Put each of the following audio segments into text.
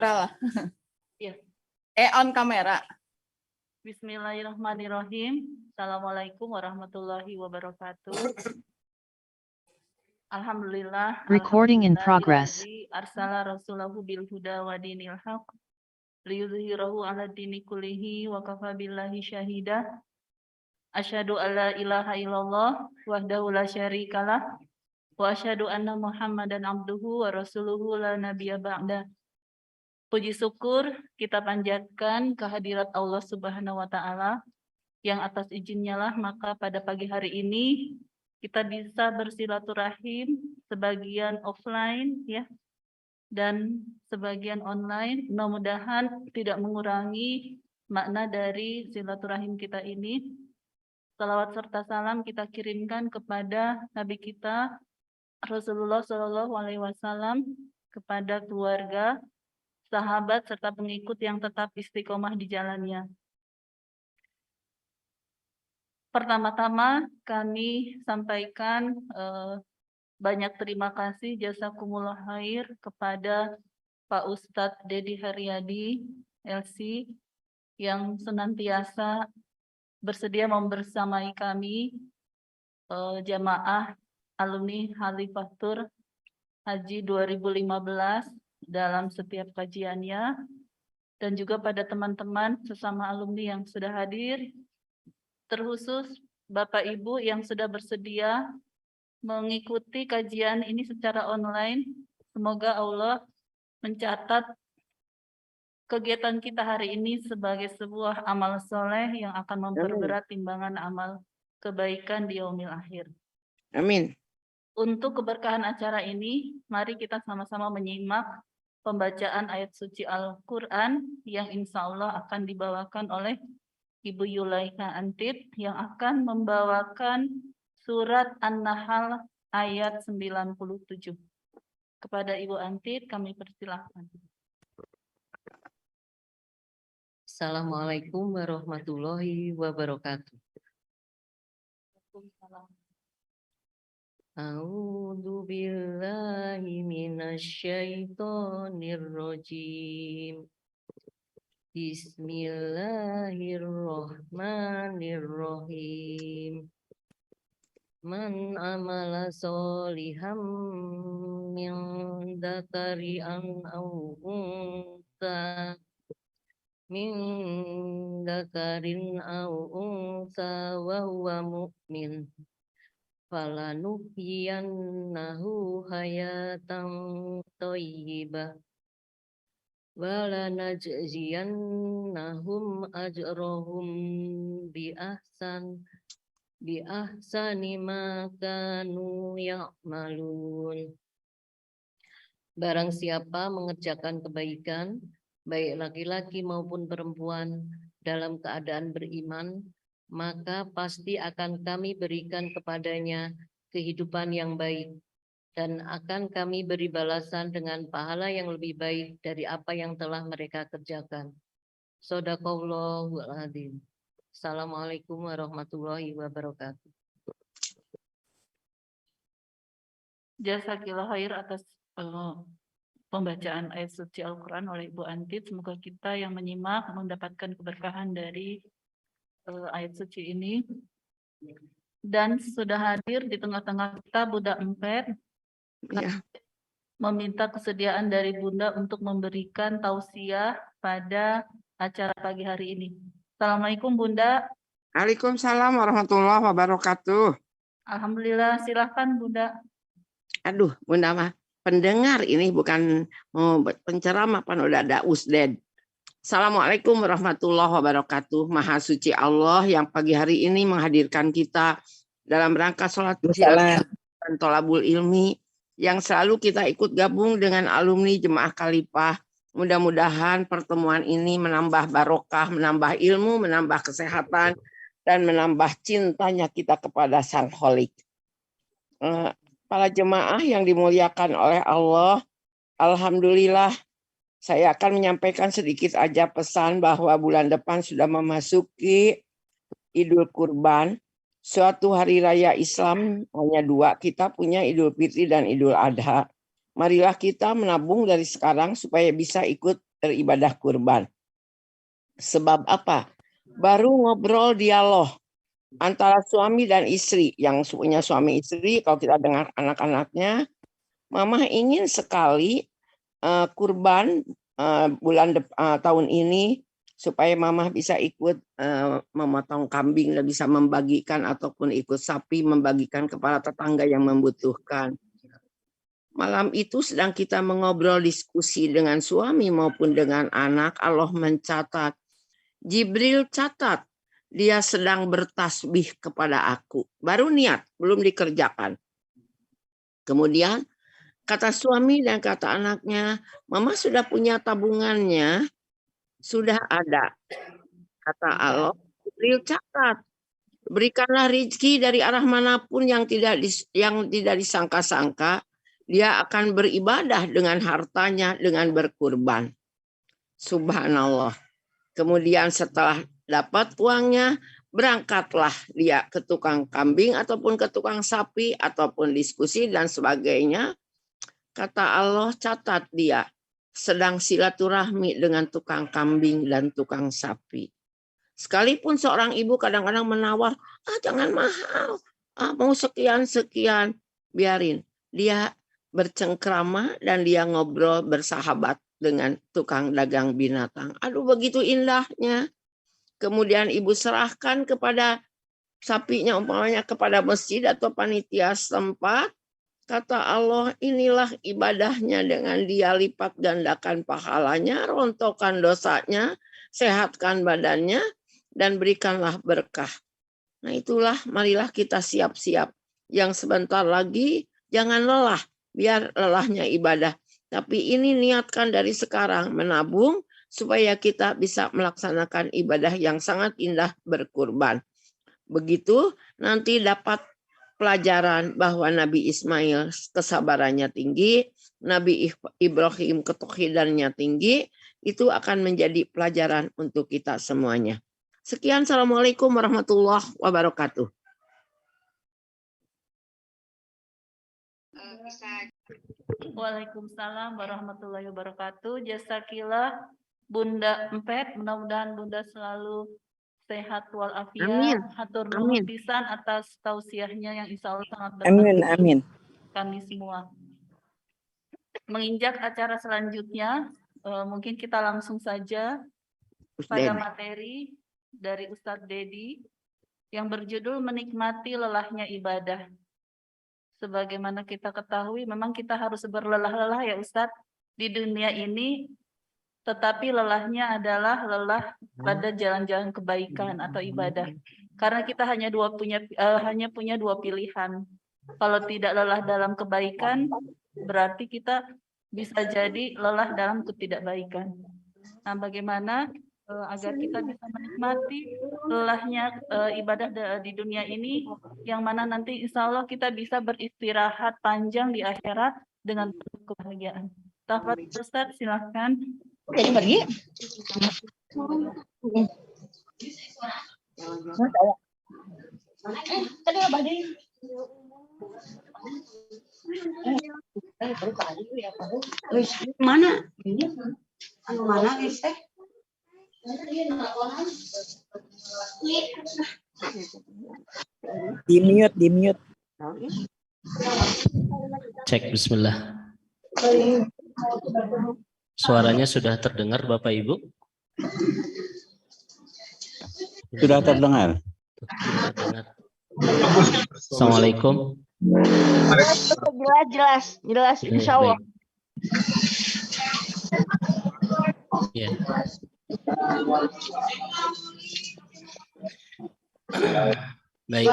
Lah. Ya. On kamera. Bismillahirrahmanirrahim. Assalamualaikum warahmatullahi wabarakatuh. Alhamdulillah. Recording in progress. Arsala rasulahu bil huda wa dinil haq liyudhhirahu 'ala dini kullihi wa kafa billahi syahida. Asyhadu alla ilaha illallah wahdahu la syarikalah wa asyhadu anna Muhammadan abduhu wa rasuluhu la nabiyya ba'da. Puji syukur kita panjatkan kehadirat Allah Subhanahu wa Ta'ala, yang atas izinnya lah maka pada pagi hari ini kita bisa bersilaturahim, sebagian offline ya dan sebagian online. Mudah-mudahan tidak mengurangi makna dari silaturahim kita ini. Salawat serta salam kita kirimkan kepada Nabi kita Rasulullah Shallallahu Alaihi Wasallam, kepada keluarga, sahabat, serta pengikut yang tetap istiqomah di jalannya. Pertama-tama kami sampaikan banyak terima kasih jazakumullah khair kepada Pak Ustadz Dedi Haryadi, LC, yang senantiasa bersedia membersamai kami, jamaah alumni Halifatur Haji 2015, dalam setiap kajiannya, dan juga pada teman-teman sesama alumni yang sudah hadir, terkhusus Bapak Ibu yang sudah bersedia mengikuti kajian ini secara online. Semoga Allah mencatat kegiatan kita hari ini sebagai sebuah amal soleh yang akan memperberat timbangan amal kebaikan di yaumil akhir. Amin. Untuk keberkahan acara ini, mari kita sama-sama menyimak pembacaan ayat suci Al-Quran yang insya Allah akan dibawakan oleh Ibu Yulaika Antip, yang akan membawakan surat An-Nahl ayat 97. Kepada Ibu Antip kami persilahkan. Assalamualaikum warahmatullahi wabarakatuh. A'udzu billahi minasyaitonir rajim. Bismillahirrahmanirrahim. Man amala sholihan min dzakari aw unsa min dzakarin aw unsa wa huwa mu'min falanuhyiyannahu hayatan thayyibah walanajziyannahum ajrahum bi ahsani ma kanu ya'malun. Barang siapa mengerjakan kebaikan, baik laki-laki maupun perempuan, dalam keadaan beriman, maka pasti akan kami berikan kepadanya kehidupan yang baik, dan akan kami beri balasan dengan pahala yang lebih baik dari apa yang telah mereka kerjakan. Shadaqallahul adzim. Assalamualaikum warahmatullahi wabarakatuh. Jazakillah khair atas pembacaan ayat suci Al-Quran oleh Ibu Antip. Semoga kita yang menyimak mendapatkan keberkahan dari ayat suci ini. Dan sudah hadir di tengah-tengah kita Bunda Empet, Ya. meminta kesediaan dari Bunda untuk memberikan tausiah pada acara pagi hari ini. Assalamualaikum Bunda. Waalaikumsalam warahmatullahi wabarakatuh. Alhamdulillah, silahkan Bunda. Aduh, Bunda mah pendengar ini bukan mau penceramah, pan udah ada usded. Assalamualaikum warahmatullahi wabarakatuh. Maha suci Allah yang pagi hari ini menghadirkan kita dalam rangka sholat dan tolabul ilmi, yang selalu kita ikut gabung dengan alumni Jemaah Khalifah. Mudah-mudahan pertemuan ini menambah barokah, menambah ilmu, menambah kesehatan, dan menambah cintanya kita kepada Sang Kholik. Para jemaah yang dimuliakan oleh Allah, alhamdulillah, saya akan menyampaikan sedikit aja pesan bahwa bulan depan sudah memasuki Idul Kurban, suatu hari raya Islam hanya dua, kita punya Idul Fitri dan Idul Adha. Marilah kita menabung dari sekarang supaya bisa ikut beribadah kurban. Sebab apa? Baru ngobrol dialog antara suami dan istri. Yang punya suami istri, kalau kita dengar anak-anaknya, Mama ingin sekali kurban tahun ini supaya Mama bisa ikut memotong kambing dan bisa membagikan ataupun ikut sapi membagikan kepada tetangga yang membutuhkan. Malam itu sedang kita mengobrol diskusi dengan suami maupun dengan anak, Allah mencatat, Jibril catat, dia sedang bertasbih kepada aku. Baru niat, belum dikerjakan. Kemudian kata suami dan kata anaknya, Mama sudah punya tabungannya, sudah ada. Kata Allah, Jibril catat, berikanlah rezeki dari arah manapun yang tidak disangka-sangka, dia akan beribadah dengan hartanya dengan berkurban. Subhanallah. Kemudian setelah dapat uangnya, berangkatlah dia ke tukang kambing ataupun ke tukang sapi ataupun diskusi dan sebagainya. Kata Allah, catat dia sedang silaturahmi dengan tukang kambing dan tukang sapi. Sekalipun seorang ibu kadang-kadang menawar, jangan mahal, mau sekian-sekian, biarin. Dia bercengkrama dan dia ngobrol bersahabat dengan tukang dagang binatang. Aduh, begitu indahnya. Kemudian ibu serahkan kepada sapinya, umpamanya kepada masjid atau panitia setempat. Kata Allah, inilah ibadahnya, dengan dia lipat gandakan pahalanya, rontokkan dosanya, sehatkan badannya, dan berikanlah berkah. Nah itulah, marilah kita siap-siap. Yang sebentar lagi, jangan lelah, biar lelahnya ibadah. Tapi ini niatkan dari sekarang, menabung, supaya kita bisa melaksanakan ibadah yang sangat indah berkurban. Begitu nanti dapat pelajaran bahwa Nabi Ismail kesabarannya tinggi, Nabi Ibrahim ketauhidannya tinggi, itu akan menjadi pelajaran untuk kita semuanya. Sekian, Assalamualaikum warahmatullahi wabarakatuh. Waalaikumsalam warahmatullahi wabarakatuh. Jasakillah Bunda Empet, mudah-mudahan Bunda selalu sehat walafiat. Amin. Hatur Amin. nuhun pisan atas tausiahnya yang insya Allah sangat Amin, bermanfaat amin. kami semua. Menginjak acara selanjutnya, mungkin kita langsung saja pada materi dari Ustadz Dedi yang berjudul menikmati lelahnya ibadah. Sebagaimana kita ketahui, memang kita harus berlelah-lelah ya Ustadz di dunia ini, tetapi lelahnya adalah lelah pada jalan-jalan kebaikan atau ibadah. Karena kita hanya punya dua pilihan. Kalau tidak lelah dalam kebaikan, berarti kita bisa jadi lelah dalam ketidakbaikan. Nah, bagaimana agar kita bisa menikmati lelahnya ibadah di dunia ini, yang mana nanti insya Allah kita bisa beristirahat panjang di akhirat dengan kebahagiaan. Tafadhol Ustaz, silakan. Jadi pergi. Tadi abah deh. Mana? Anu mana guys teh? Di mute. Cek, bismillah. Suaranya sudah terdengar Bapak Ibu? Sudah terdengar. Assalamualaikum. Jelas, insya Allah. Ya. Baik.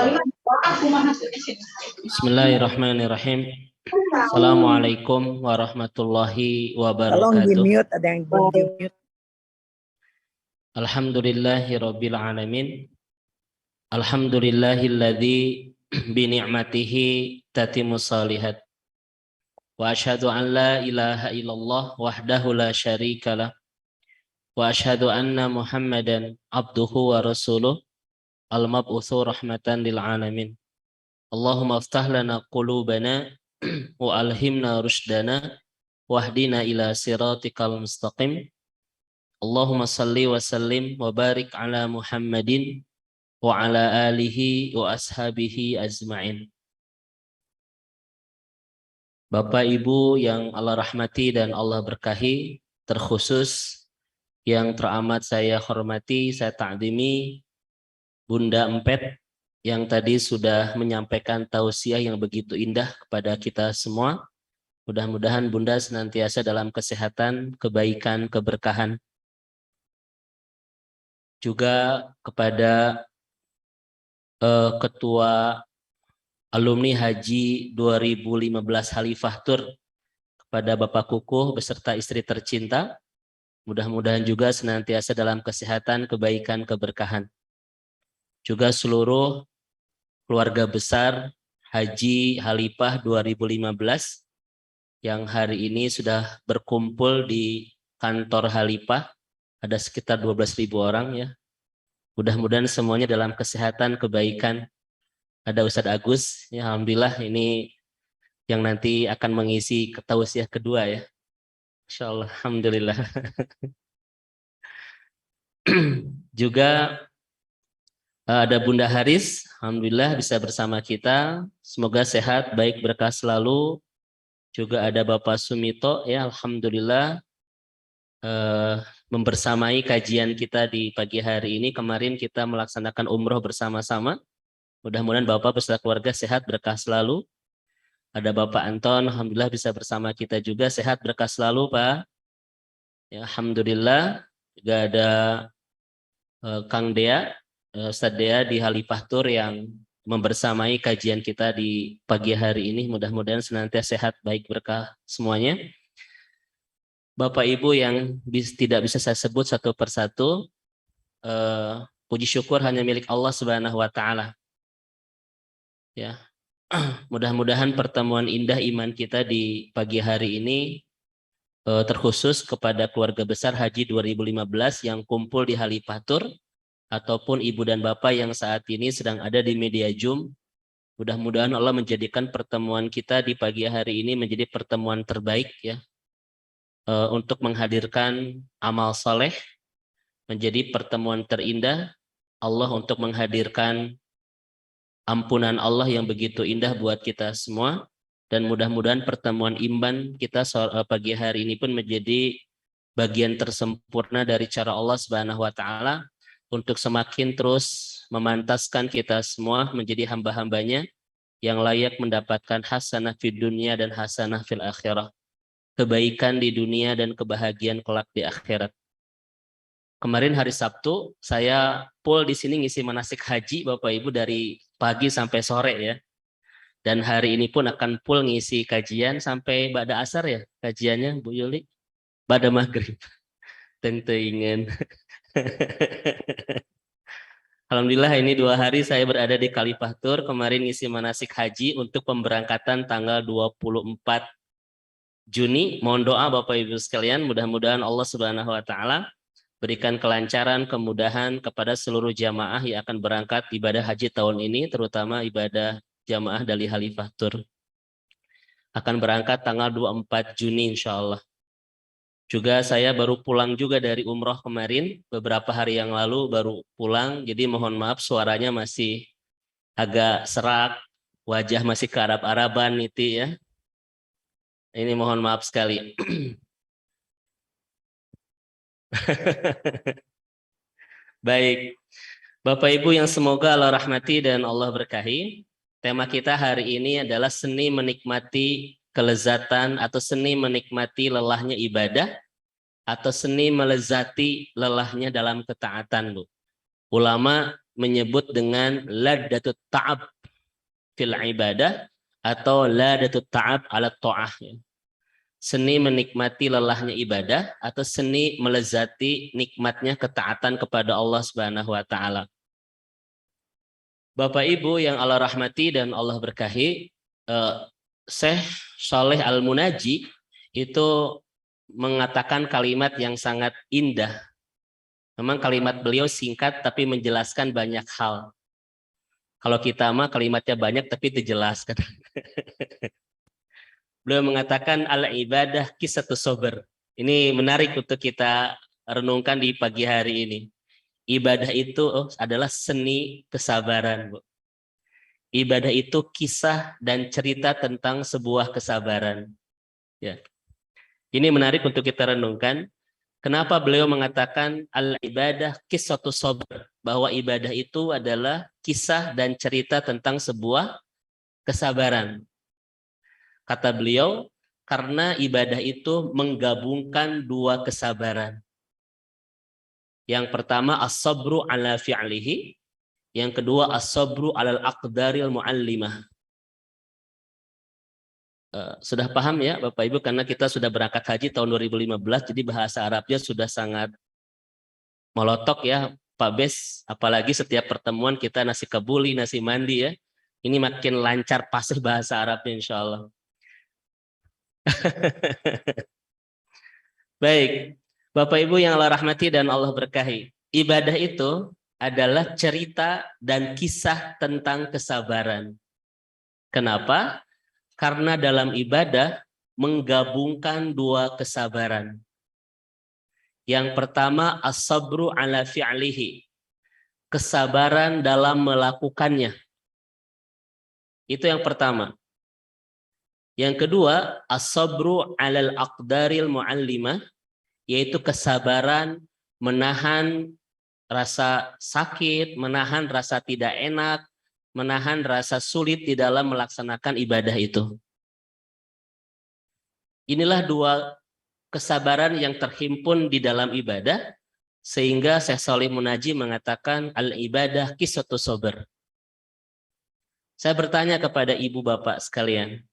Bismillahirrahmanirrahim. Assalamualaikum warahmatullahi Tolong di wabarakatuh. mute, ada yang belum di mute. Alhamdulillahirabbil alamin. Alhamdulillahilladzi bi ni'matihi tatimmus shalihat. Wa asyhadu an la ilaha illallah wahdahu la syarikalah. Wa asyhadu anna Muhammadan abduhu wa rasuluh al-mab'utsu rahmatan lil alamin. Allahumma aftah lana qulubana wa alhimna rushdana wahdina ila siratikal mustaqim. Allahumma salli wa sallim wa barik ala Muhammadin wa ala alihi wa ashabihi azma'in. Bapak Ibu yang Allah rahmati dan Allah berkahi, terkhusus yang teramat saya hormati, saya ta'zimi Bunda Empet yang tadi sudah menyampaikan tausiah yang begitu indah kepada kita semua. Mudah-mudahan Bunda senantiasa dalam kesehatan, kebaikan, keberkahan. Juga kepada Ketua Alumni Haji 2015 Halifah Tur, kepada Bapak Kukuh beserta istri tercinta, mudah-mudahan juga senantiasa dalam kesehatan, kebaikan, keberkahan. Juga seluruh keluarga besar Haji Halifah 2015 yang hari ini sudah berkumpul di kantor Halifah, ada sekitar 12.000 orang ya. Mudah-mudahan semuanya dalam kesehatan, kebaikan. Ada Ustadz Agus, ya alhamdulillah ini yang nanti akan mengisi tausiah kedua ya. Insyaallah, alhamdulillah. Juga ada Bunda Haris, alhamdulillah bisa bersama kita. Semoga sehat, baik, berkah selalu. Juga ada Bapak Sumito, ya alhamdulillah membersamai kajian kita di pagi hari ini. Kemarin kita melaksanakan umroh bersama-sama. Mudah-mudahan Bapak beserta keluarga sehat, berkah selalu. Ada Bapak Anton, alhamdulillah bisa bersama kita juga, sehat, berkah selalu Pak. Ya, alhamdulillah. Juga ada Kang Dea, Ustadz Dea di Halifah Tur yang membersamai kajian kita di pagi hari ini. Mudah-mudahan senantiasa sehat, baik, berkah semuanya. Bapak Ibu yang tidak bisa saya sebut satu persatu, puji syukur hanya milik Allah Subhanahu wa Ta'ala. Ya, mudah-mudahan pertemuan indah iman kita di pagi hari ini terkhusus kepada keluarga besar Haji 2015 yang kumpul di Halifah Tur, ataupun ibu dan bapak yang saat ini sedang ada di media Zoom. Mudah-mudahan Allah menjadikan pertemuan kita di pagi hari ini menjadi pertemuan terbaik ya, untuk menghadirkan amal soleh, menjadi pertemuan terindah Allah untuk menghadirkan ampunan Allah yang begitu indah buat kita semua. Dan mudah-mudahan pertemuan iman kita pagi hari ini pun menjadi bagian tersempurna dari cara Allah Subhanahu wa Ta'ala untuk semakin terus memantaskan kita semua menjadi hamba-hambanya yang layak mendapatkan hasanah fid dunia dan hasanah fil akhirah, kebaikan di dunia dan kebahagiaan kelak di akhirat. Kemarin hari Sabtu saya full di sini ngisi manasik haji Bapak Ibu dari pagi sampai sore ya. Dan hari ini pun akan full ngisi kajian sampai ba'da asar ya kajiannya Bu Yuli. Ba'da maghrib. Tentu ingin. Alhamdulillah ini 2 hari saya berada di Halifah Tur. Kemarin ngisi manasik haji untuk pemberangkatan tanggal 24 Juni. Mohon doa Bapak Ibu sekalian, mudah-mudahan Allah Subhanahu wa Ta'ala berikan kelancaran, kemudahan kepada seluruh jamaah yang akan berangkat ibadah haji tahun ini, terutama ibadah jamaah dari Halifah Tur. Akan berangkat tanggal 24 Juni insya Allah. Juga saya baru pulang juga dari umroh kemarin, beberapa hari yang lalu baru pulang, jadi mohon maaf suaranya masih agak serak, wajah masih ke Arab-Araban itu ya. Ini mohon maaf sekali. Baik, Bapak Ibu yang semoga Allah rahmati dan Allah berkahi. Tema kita hari ini adalah seni menikmati kelezatan atau seni menikmati lelahnya ibadah atau seni melezati lelahnya dalam ketaatan. Ulama menyebut dengan laddatut ta'ab fil ibadah atau laddatut ta'ab ala ta'ah. Seni menikmati lelahnya ibadah atau seni melezati nikmatnya ketaatan kepada Allah Subhanahu wa Ta'ala. Bapak Ibu yang Allah rahmati dan Allah berkahi, Syekh Shaleh Al-Munaji itu mengatakan kalimat yang sangat indah. Memang kalimat beliau singkat tapi menjelaskan banyak hal. Kalau kita mah kalimatnya banyak tapi dijelaskan. Beliau mengatakan al-ibadah kisatu sober. Ini menarik untuk kita renungkan di pagi hari ini. Ibadah itu adalah seni kesabaran, Bu. Ibadah itu kisah dan cerita tentang sebuah kesabaran. Ya. Ini menarik untuk kita renungkan. Kenapa beliau mengatakan al-ibadah qissatus sabr, bahwa ibadah itu adalah kisah dan cerita tentang sebuah kesabaran. Kata beliau, karena ibadah itu menggabungkan dua kesabaran. Yang pertama as-sabru ala fi'lihi, yang kedua as-sabru alal aqdaril muallimah. Sudah paham ya Bapak Ibu, karena kita sudah berangkat haji tahun 2015, jadi bahasa Arabnya sudah sangat molotok ya Pak Bes, apalagi setiap pertemuan kita nasi kebuli, nasi mandi ya. Ini makin lancar fasih bahasa Arabnya insya Allah. Baik, Bapak Ibu yang Allah rahmati dan Allah berkahi. Ibadah itu adalah cerita dan kisah tentang kesabaran. Kenapa? Karena dalam ibadah menggabungkan dua kesabaran. Yang pertama as-sabru ala fi'lihi, kesabaran dalam melakukannya. Itu yang pertama. Yang kedua as-sabru alal aqdaril muallimah, yaitu kesabaran menahan rasa sakit, menahan rasa tidak enak, menahan rasa sulit di dalam melaksanakan ibadah itu. Inilah dua kesabaran yang terhimpun di dalam ibadah, sehingga Syekh Shalih Munajjim mengatakan al-ibadah qissatus sabr. Saya bertanya kepada ibu bapak sekalian,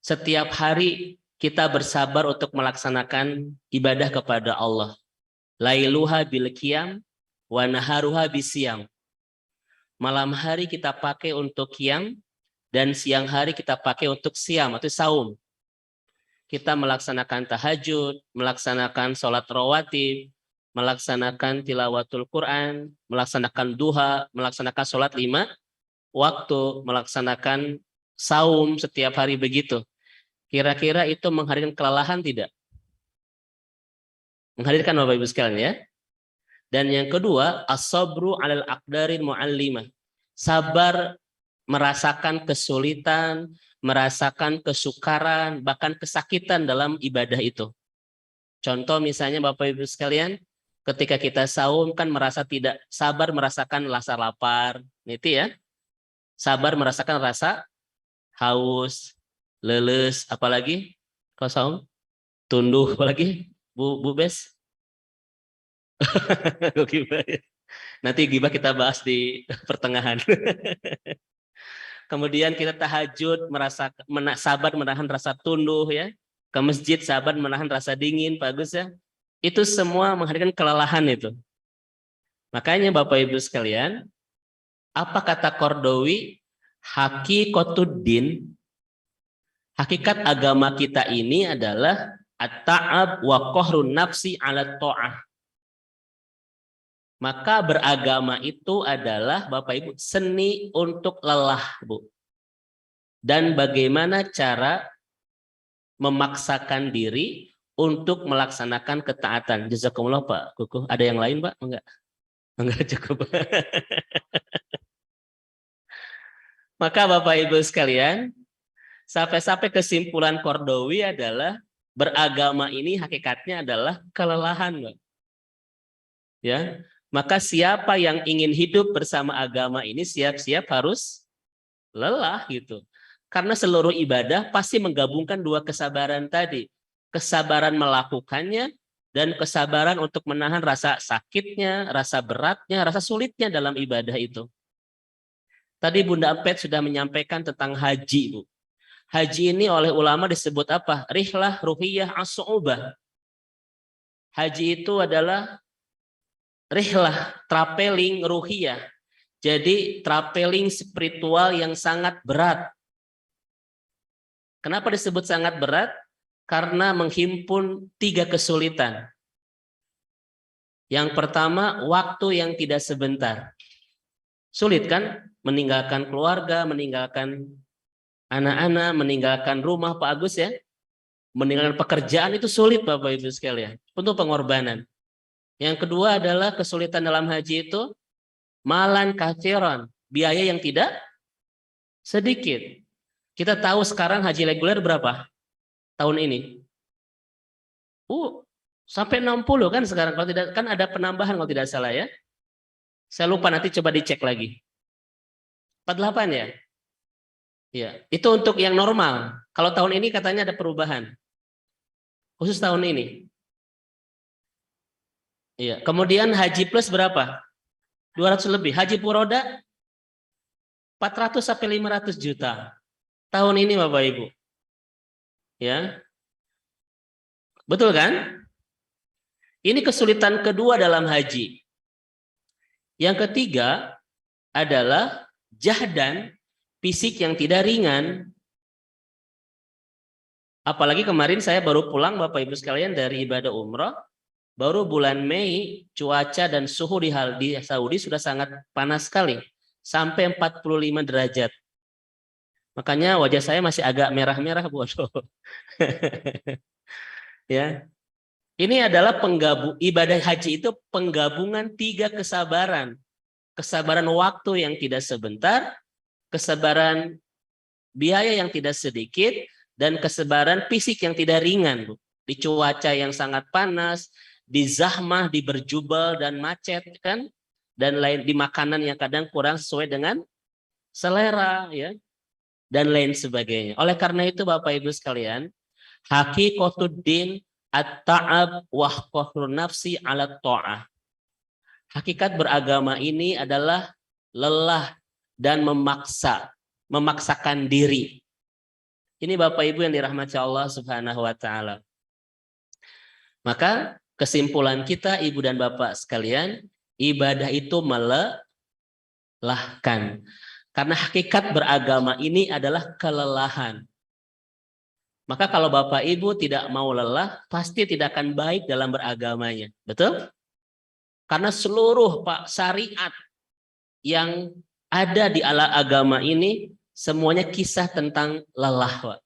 setiap hari kita bersabar untuk melaksanakan ibadah kepada Allah. Lailuha bil qiyam wa naharuha bisiyam. Malam hari kita pakai untuk qiyam dan siang hari kita pakai untuk siam atau saum. Kita melaksanakan tahajud, melaksanakan sholat rawatib, melaksanakan tilawatul Quran, melaksanakan duha, melaksanakan sholat 5 waktu, melaksanakan saum setiap hari begitu. Kira-kira itu menghadirkan kelelahan tidak? Menghadirkan Bapak Ibu sekalian ya. Dan yang kedua, as-sabru 'alal aqdaril muallimah. Sabar merasakan kesulitan, merasakan kesukaran, bahkan kesakitan dalam ibadah itu. Contoh misalnya Bapak Ibu sekalian, ketika kita saum kan merasa tidak sabar merasakan rasa lapar, itu ya. Sabar merasakan rasa haus, leles, apalagi kalau saum tunduh, apalagi Bu Bes. Nanti gibah kita bahas di pertengahan. Kemudian kita tahajud sabar menahan rasa tunduh ya. Ke masjid sabar menahan rasa dingin, bagus ya. Itu semua menghadirkan kelelahan itu. Makanya Bapak Ibu sekalian, apa kata Qardawi? Hakikotuddin, hakikat agama kita ini adalah at-ta'ab wa qahrun nafsi 'ala ta'ah. Maka beragama itu adalah Bapak Ibu seni untuk lelah, Bu. Dan bagaimana cara memaksakan diri untuk melaksanakan ketaatan. Jazakumullah Pak Kukuh. Ada yang lain Pak? Enggak cukup. Maka Bapak Ibu sekalian, sampai-sampai kesimpulan Qardawi adalah beragama ini hakikatnya adalah kelelahan, Pak. Ya. Maka siapa yang ingin hidup bersama agama ini siap-siap harus lelah gitu. Karena seluruh ibadah pasti menggabungkan dua kesabaran tadi. Kesabaran melakukannya dan kesabaran untuk menahan rasa sakitnya, rasa beratnya, rasa sulitnya dalam ibadah itu. Tadi Bunda Ampet sudah menyampaikan tentang haji, Bu. Haji ini oleh ulama disebut apa? Rihlah ruhiyah as-su'ubah. Haji itu adalah rihlah, traveling ruhiyah. Jadi traveling spiritual yang sangat berat. Kenapa disebut sangat berat? Karena menghimpun 3 kesulitan. Yang pertama, waktu yang tidak sebentar. Sulit kan? Meninggalkan keluarga, meninggalkan anak-anak, meninggalkan rumah, Pak Agus ya. Meninggalkan pekerjaan itu sulit Bapak Ibu sekalian. Penuh pengorbanan. Yang kedua adalah kesulitan dalam haji itu malan kathiron, biaya yang tidak sedikit. Kita tahu sekarang haji reguler berapa tahun ini? Sampai 60 kan sekarang, kalau tidak kan ada penambahan kalau tidak salah ya. Saya lupa, nanti coba dicek lagi. 48 ya? Ya, itu untuk yang normal. Kalau tahun ini katanya ada perubahan. Khusus tahun ini. Iya, kemudian haji plus berapa? 200 lebih. Haji Puroda 400 sampai 500 juta. Tahun ini Bapak Ibu. Ya. Betul kan? Ini kesulitan kedua dalam haji. Yang ketiga adalah jahdan, fisik yang tidak ringan. Apalagi kemarin saya baru pulang Bapak Ibu sekalian dari ibadah umrah. Baru bulan Mei cuaca dan suhu di Saudi sudah sangat panas sekali. Sampai 45 derajat. Makanya wajah saya masih agak merah-merah bodoh. Ya. Ini adalah ibadah haji itu penggabungan 3 kesabaran. Kesabaran waktu yang tidak sebentar, kesabaran biaya yang tidak sedikit, dan kesabaran fisik yang tidak ringan, Bu. Di cuaca yang sangat panas, di zahmah, di berjubel dan macet kan, dan lain di makanan yang kadang kurang sesuai dengan selera ya, dan lain sebagainya. Oleh karena itu Bapak Ibu sekalian, hakikatuddin at-ta'ab wa qahrun nafsi 'ala ta'ah. Hakikat beragama ini adalah lelah dan memaksakan diri. Ini Bapak Ibu yang dirahmati Allah Subhanahu wa taala. Maka kesimpulan kita Ibu dan Bapak sekalian, ibadah itu melelahkan. Karena hakikat beragama ini adalah kelelahan. Maka kalau Bapak Ibu tidak mau lelah, pasti tidak akan baik dalam beragamanya. Betul? Karena seluruh syariat yang ada di agama ini, semuanya kisah tentang lelah, Pak.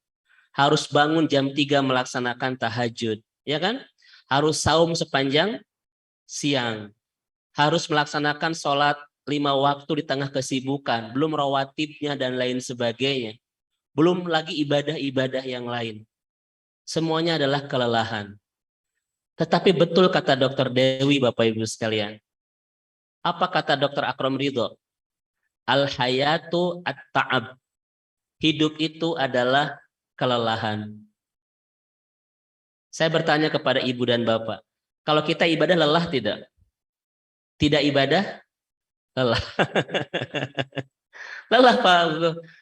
Harus bangun jam 3 melaksanakan tahajud. Ya kan? Harus saum sepanjang siang. Harus melaksanakan sholat 5 waktu di tengah kesibukan. Belum rawatibnya dan lain sebagainya. Belum lagi ibadah-ibadah yang lain. Semuanya adalah kelelahan. Tetapi betul kata Dr. Dewi, Bapak Ibu sekalian. Apa kata Dr. Akram Ridho? Al-hayatu at-ta'ab. Hidup itu adalah kelelahan. Saya bertanya kepada Ibu dan Bapak. Kalau kita ibadah lelah tidak? Tidak ibadah? Lelah. Lelah Pak.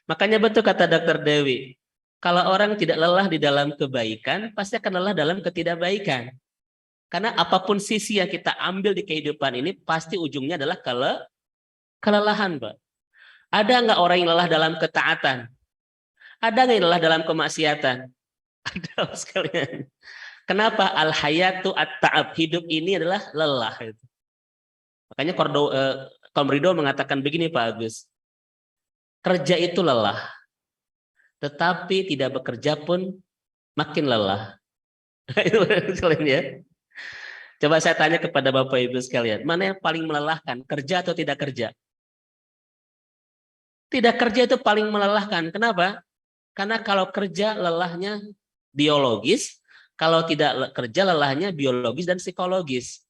Makanya betul kata Dr. Dewi. Kalau orang tidak lelah di dalam kebaikan, pasti akan lelah dalam ketidakbaikan. Karena apapun sisi yang kita ambil di kehidupan ini, pasti ujungnya adalah kelelahan, Pak. Ada nggak orang yang lelah dalam ketaatan? Ada nggak yang lelah dalam kemaksiatan? Ada sekalian. Kenapa? Al-hayatu at-ta'ab. Hidup ini adalah lelah. Makanya Komrido mengatakan begini Pak Agus. Kerja itu lelah. Tetapi tidak bekerja pun makin lelah. Itu sekalian ya. Coba saya tanya kepada Bapak Ibu sekalian. Mana yang paling melelahkan? Kerja atau tidak kerja? Tidak kerja itu paling melelahkan. Kenapa? Karena kalau kerja lelahnya biologis. Kalau tidak kerja lelahnya biologis dan psikologis.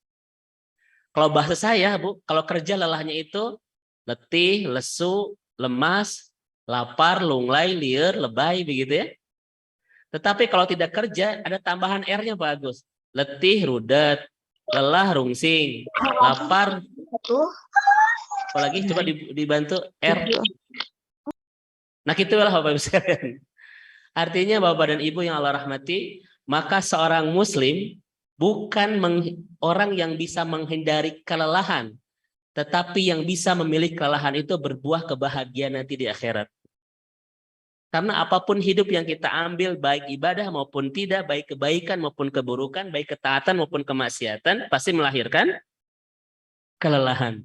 Kalau bahasa saya, Bu, kalau kerja lelahnya itu letih, lesu, lemas, lapar, lunglai, liar, lebay, begitu ya. Tetapi kalau tidak kerja, ada tambahan R-nya Pak Agus. Letih, rudet, lelah, rungsing, lapar. Apalagi coba dibantu R. Nah, gitulah Bapak Ibu sekalian. Artinya Bapak dan Ibu yang Allah rahmati, maka seorang muslim bukan orang yang bisa menghindari kelelahan, tetapi yang bisa memilih kelelahan itu berbuah kebahagiaan nanti di akhirat. Karena apapun hidup yang kita ambil, baik ibadah maupun tidak, baik kebaikan maupun keburukan, baik ketaatan maupun kemaksiatan, pasti melahirkan kelelahan.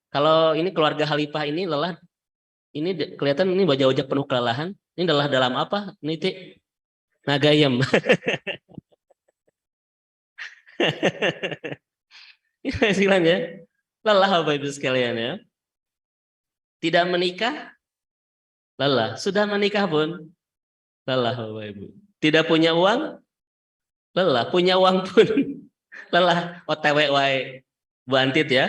Kalau ini keluarga Khalifah ini lelah, ini kelihatan ini wajah-wajah penuh kelelahan. Ini lelah dalam apa? Ini nagayem. Istilahnya lelah Bapak Ibu sekalian ya. Tidak menikah, lelah. Sudah menikah pun, lelah Bapak Ibu. Tidak punya uang, lelah. Punya uang pun, lelah. OTW wae. Bu Antit ya.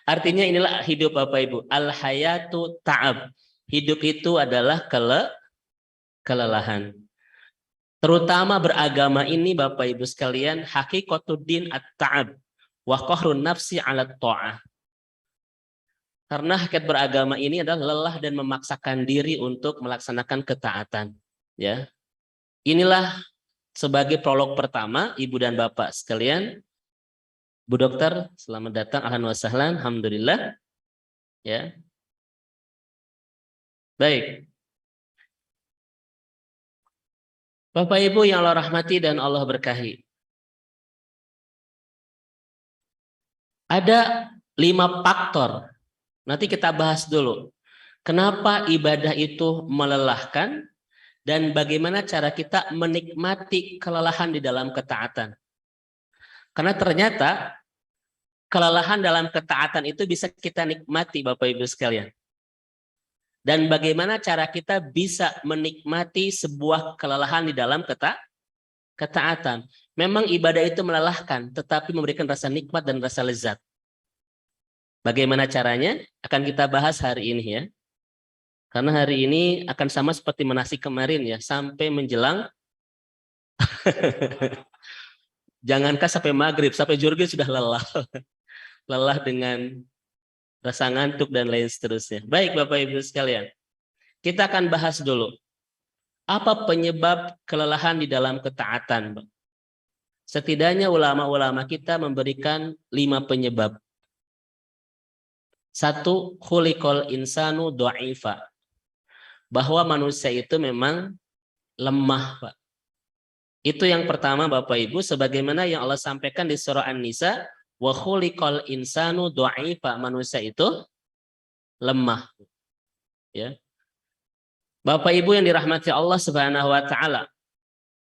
Artinya inilah hidup Bapak Ibu. Al-hayatu ta'ab. Hidup itu adalah kelelahan. Terutama beragama ini Bapak Ibu sekalian, hakikatuddin at-ta'ab wa qahrun nafsi 'ala ta'ah. Karena hakikat beragama ini adalah lelah dan memaksakan diri untuk melaksanakan ketaatan, ya. Inilah sebagai prolog pertama Ibu dan Bapak sekalian. Bu Dokter, selamat datang, ahlan wa sahlan, alhamdulillah. Ya. Baik. Bapak Ibu yang Allah rahmati dan Allah berkahi. Ada 5 faktor. Nanti kita bahas dulu. Kenapa ibadah itu melelahkan dan bagaimana cara kita menikmati kelelahan di dalam ketaatan. Karena ternyata kelelahan dalam ketaatan itu bisa kita nikmati Bapak Ibu sekalian. Dan bagaimana cara kita bisa menikmati sebuah kelelahan di dalam ketaatan. Memang ibadah itu melelahkan, tetapi memberikan rasa nikmat dan rasa lezat. Bagaimana caranya? Akan kita bahas hari ini ya. Karena hari ini akan sama seperti menasih kemarin ya, sampai menjelang jangankah sampai maghrib, sampai zuhur sudah lelah. Lelah dengan rasa ngantuk dan lain seterusnya. Baik Bapak Ibu sekalian, kita akan bahas dulu. Apa penyebab kelelahan di dalam ketaatan? Setidaknya ulama-ulama kita memberikan 5 penyebab. 1, khuliqal insanu dha'ifa. Bahwa manusia itu memang lemah, Pak. Itu yang pertama Bapak Ibu, sebagaimana yang Allah sampaikan di surah An-Nisa, wa khuliqal insanu dha'ifa, manusia itu lemah. Ya. Bapak Ibu yang dirahmati Allah Subhanahu wa taala.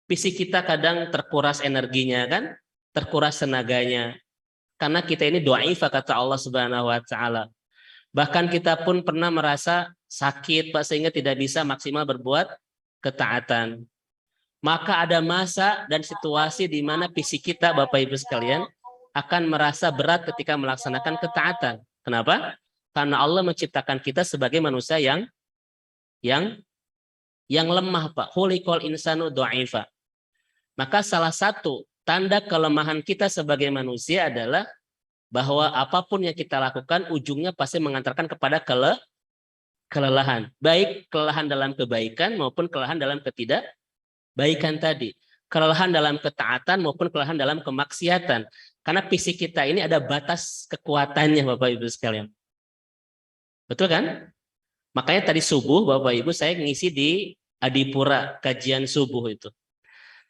Fisik kita kadang terkuras energinya kan? Terkuras tenaganya. Karena kita ini dha'ifa kata Allah Subhanahu wa taala. Bahkan kita pun pernah merasa sakit Pak sehingga tidak bisa maksimal berbuat ketaatan. Maka ada masa dan situasi di mana fisik kita Bapak Ibu sekalian akan merasa berat ketika melaksanakan ketaatan. Kenapa? Karena Allah menciptakan kita sebagai manusia yang lemah, Pak. Khuliqal insanu dha'ifa. Maka salah satu tanda kelemahan kita sebagai manusia adalah bahwa apapun yang kita lakukan ujungnya pasti mengantarkan kepada kelelahan. Baik kelelahan dalam kebaikan maupun kelelahan dalam ketidakbaikan tadi. Kelelahan dalam ketaatan maupun kelelahan dalam kemaksiatan. Karena fisik kita ini ada batas kekuatannya Bapak Ibu sekalian. Betul kan? Makanya tadi subuh Bapak Ibu saya ngisi di Adipura kajian subuh itu.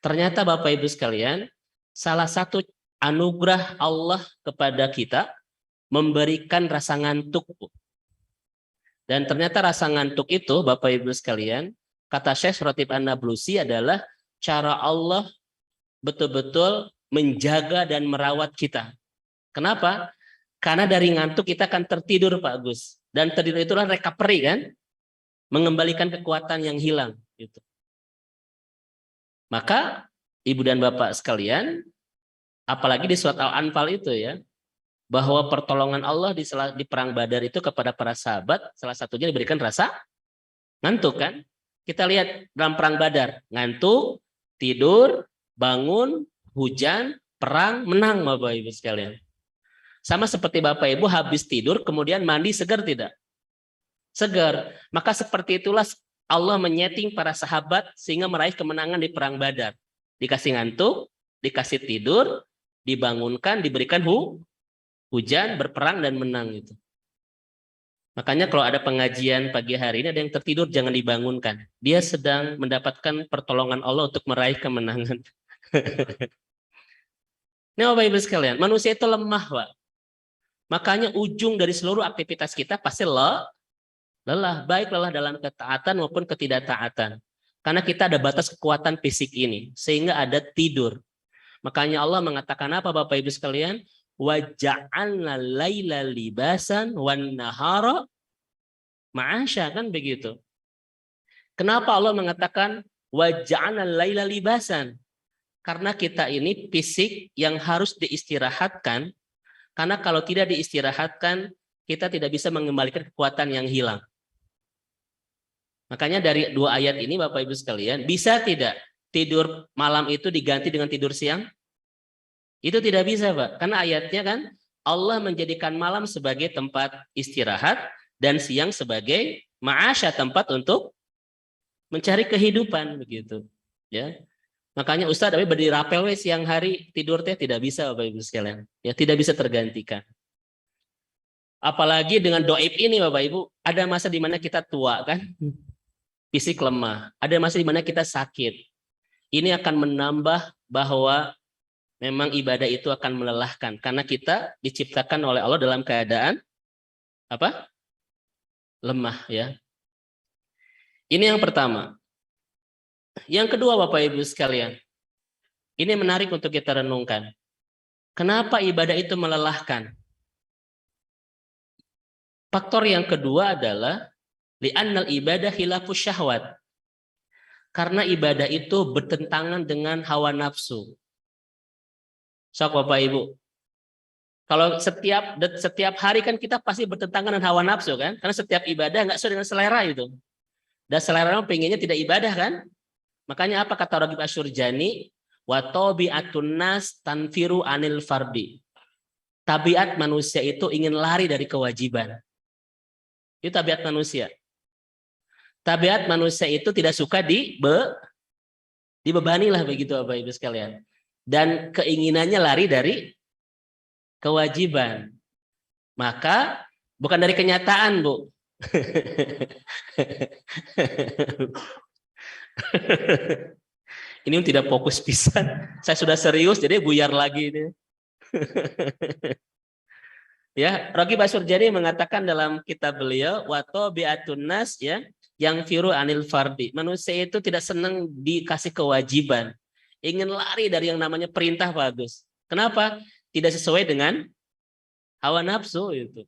Ternyata Bapak Ibu sekalian, salah satu anugerah Allah kepada kita memberikan rasa ngantuk. Dan ternyata rasa ngantuk itu Bapak Ibu sekalian, kata Syekh Ratib An-Nablusi adalah cara Allah betul-betul menjaga dan merawat kita. Kenapa? Karena dari ngantuk kita akan tertidur Pak Gus. Dan tertidur itulah recovery kan? Mengembalikan kekuatan yang hilang. Gitu. Maka Ibu dan Bapak sekalian, apalagi di surat Al-Anfal itu ya, bahwa pertolongan Allah di perang Badar itu kepada para sahabat, salah satunya diberikan rasa ngantuk kan? Kita lihat dalam perang Badar, ngantuk, tidur, bangun, hujan, perang, menang Bapak Ibu sekalian. Sama seperti Bapak Ibu habis tidur kemudian mandi segar tidak? Segar. Maka seperti itulah Allah menyeting para sahabat sehingga meraih kemenangan di perang Badar. Dikasih ngantuk, dikasih tidur, dibangunkan, diberikan hujan, berperang dan menang itu. Makanya kalau ada pengajian pagi hari ini ada yang tertidur jangan dibangunkan. Dia sedang mendapatkan pertolongan Allah untuk meraih kemenangan. Ini Bapak Ibu sekalian, manusia itu lemah, Pak. Makanya ujung dari seluruh aktivitas kita pasti lelah, baik lelah dalam ketaatan maupun ketidaktaatan. Karena kita ada batas kekuatan fisik ini, sehingga ada tidur. Makanya Allah mengatakan apa Bapak Ibu sekalian? Wa ja'alna laila libasan wan nahara ma'asya, kan begitu. Kenapa Allah mengatakan wa ja'alna laila libasan? Karena kita ini fisik yang harus diistirahatkan, karena kalau tidak diistirahatkan kita tidak bisa mengembalikan kekuatan yang hilang. Makanya dari dua ayat ini Bapak Ibu sekalian, bisa tidak tidur malam itu diganti dengan tidur siang? Itu tidak bisa, Pak. Karena ayatnya kan Allah menjadikan malam sebagai tempat istirahat dan siang sebagai ma'asya, tempat untuk mencari kehidupan begitu. Ya. Makanya Ustadz tapi berdiri rapel siang hari tidur teh tidak bisa Bapak Ibu sekalian. Ya, tidak bisa tergantikan. Apalagi dengan doib ini Bapak Ibu, ada masa di mana kita tua kan? Fisik lemah. Ada masa di mana kita sakit. Ini akan menambah bahwa memang ibadah itu akan melelahkan karena kita diciptakan oleh Allah dalam keadaan apa? Lemah ya. Ini yang pertama. Yang kedua Bapak Ibu sekalian, ini menarik untuk kita renungkan. Kenapa ibadah itu melelahkan? Faktor yang kedua adalah li'annal ibadah khilafus syahwat. Karena ibadah itu bertentangan dengan hawa nafsu. Sok Bapak Ibu. Kalau setiap hari kan kita pasti bertentangan dengan hawa nafsu kan? Karena setiap ibadah nggak sesuai dengan selera itu. Dan selera pengennya tidak ibadah kan? Makanya apa kata Raghib Asy-Syurjani? Wa tabi'atun nas tanfiru anil fardi. Tabiat manusia itu ingin lari dari kewajiban. Itu tabiat manusia. Tabiat manusia itu tidak suka dibebani lah begitu Bapak Ibu sekalian. Dan keinginannya lari dari kewajiban. Maka bukan dari kenyataan, Bu. Ini tidak fokus pisan. Saya sudah serius jadi buyar lagi ini. Ya, Raghib Asy-Syurjani mengatakan dalam kitab beliau wa tabi'atun nas ya yang firu anil fardi. Manusia itu tidak senang dikasih kewajiban. Ingin lari dari yang namanya perintah bagus. Kenapa? Tidak sesuai dengan hawa nafsu itu.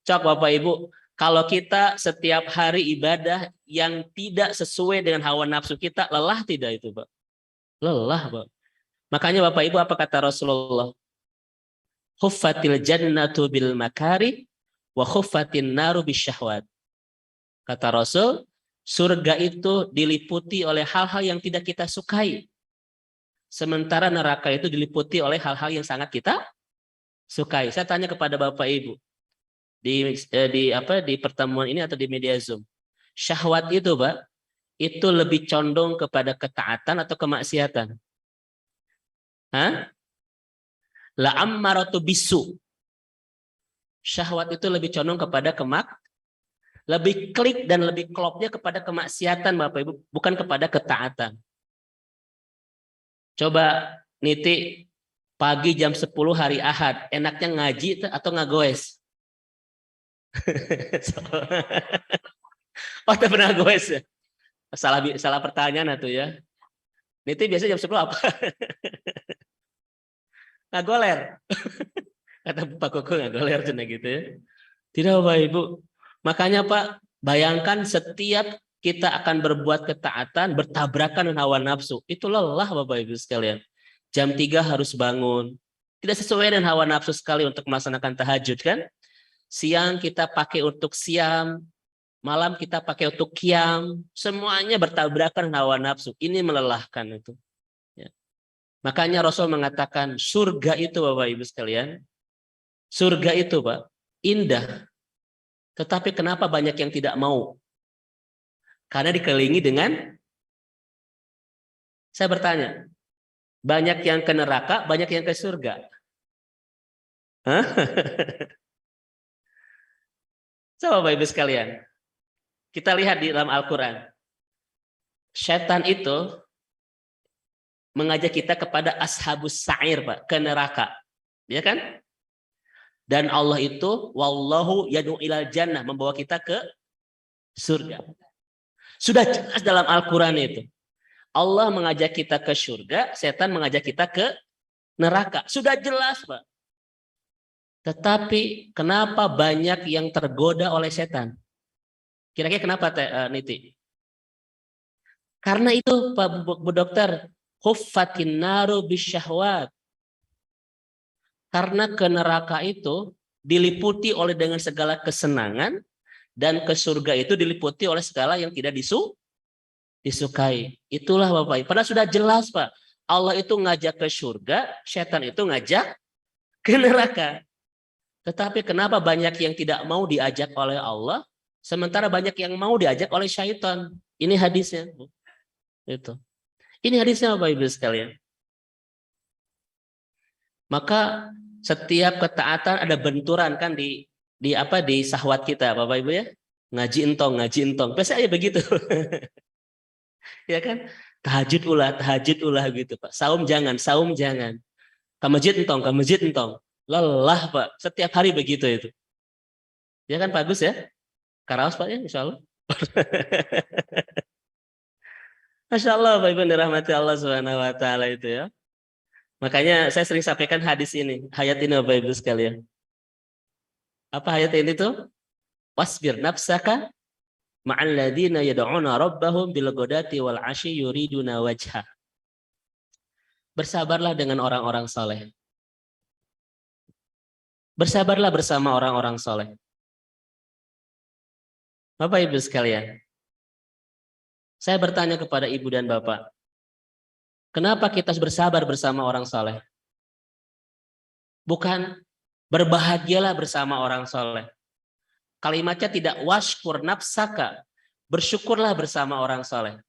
Cok Bapak Ibu, kalau kita setiap hari ibadah yang tidak sesuai dengan hawa nafsu kita, lelah tidak itu, Pak? Lelah, Pak. Makanya Bapak Ibu apa kata Rasulullah? Huffatil jannatu bil makari wa khuffatin naru bisyahwat. Kata Rasul, surga itu diliputi oleh hal-hal yang tidak kita sukai. Sementara neraka itu diliputi oleh hal-hal yang sangat kita sukai. Saya tanya kepada Bapak Ibu di pertemuan ini atau di media Zoom. Syahwat itu, Pak, itu lebih condong kepada ketaatan atau kemaksiatan? Hah? La ammaratu bisu. Syahwat itu lebih condong kepada lebih klik dan lebih klopnya kepada kemaksiatan Bapak Ibu, bukan kepada ketaatan. Coba niti pagi jam 10 hari Ahad, enaknya ngaji atau ngagoes? Oh, tak pernah goes ya? Salah pertanyaan itu ya. Niti biasa jam 10 apa? Ngagoler. Kata Pak Koko ngagoler cina gitu ya. Tidak Bapak Ibu. Makanya Pak, bayangkan setiap kita akan berbuat ketaatan bertabrakan dengan hawa nafsu. Itu lelah Bapak Ibu sekalian. Jam 3 harus bangun. Tidak sesuai dengan hawa nafsu sekali untuk melaksanakan tahajud kan? Siang kita pakai untuk siam, malam kita pakai untuk qiyam. Semuanya bertabrakan dengan hawa nafsu. Ini melelahkan itu. Ya. Makanya Rasul mengatakan surga itu Bapak Ibu sekalian. Surga itu Pak, indah. Tetapi kenapa banyak yang tidak mau? Karena dikelilingi dengan, saya bertanya, banyak yang ke neraka, banyak yang ke surga. Hah? Coba Bapak Ibu sekalian, kita lihat di dalam Al-Quran. Setan itu mengajak kita kepada ashabus sa'ir, Pak, ke neraka. Ya kan? Dan Allah itu wallahu yad'u ilal jannah, membawa kita ke surga. Sudah jelas dalam Al-Quran itu. Allah mengajak kita ke surga, setan mengajak kita ke neraka. Sudah jelas, Pak. Tetapi kenapa banyak yang tergoda oleh setan? Kira-kira kenapa, Niti? Karena itu, Pak Bu Dokter, huffatin naru bisyahwat. Karena ke neraka itu diliputi oleh dengan segala kesenangan, dan ke surga itu diliputi oleh segala yang tidak disukai. Itulah Bapak Ibu. Padahal sudah jelas, Pak. Allah itu ngajak ke surga, setan itu ngajak ke neraka. Tetapi kenapa banyak yang tidak mau diajak oleh Allah, sementara banyak yang mau diajak oleh syaitan? Ini hadisnya. Itu. Ini hadisnya Bapak Ibu sekalian. Maka setiap ketaatan ada benturan kan di sahwat kita, Bapak Ibu ya. Ngaji entong. Biasanya begitu. Ya kan? Tahajud ulah gitu, Pak. Saum jangan. Ke masjid entong. Lelah, Pak. Setiap hari begitu itu. Ya kan, bagus ya? Karaos, Pak ya, insya Allah. Masya Allah, Bapak Ibu dirahmati Allah Subhanahu wa Ta'ala itu ya. Makanya saya sering sampaikan hadis ini, ayat ini Bapak Ibu sekalian. Apa ayat ini tuh? Wasbir nafsaka ma'al ladzina yad'una rabbahum bil ghadati wal 'ashyi yuriduna wajha. Bersabarlah dengan orang-orang saleh. Bersabarlah bersama orang-orang saleh. Bapak Ibu sekalian, saya bertanya kepada Ibu dan Bapak, kenapa kita bersabar bersama orang saleh? Bukan berbahagialah bersama orang saleh. Kalimatnya tidak washkur nafsaka, bersyukurlah bersama orang saleh.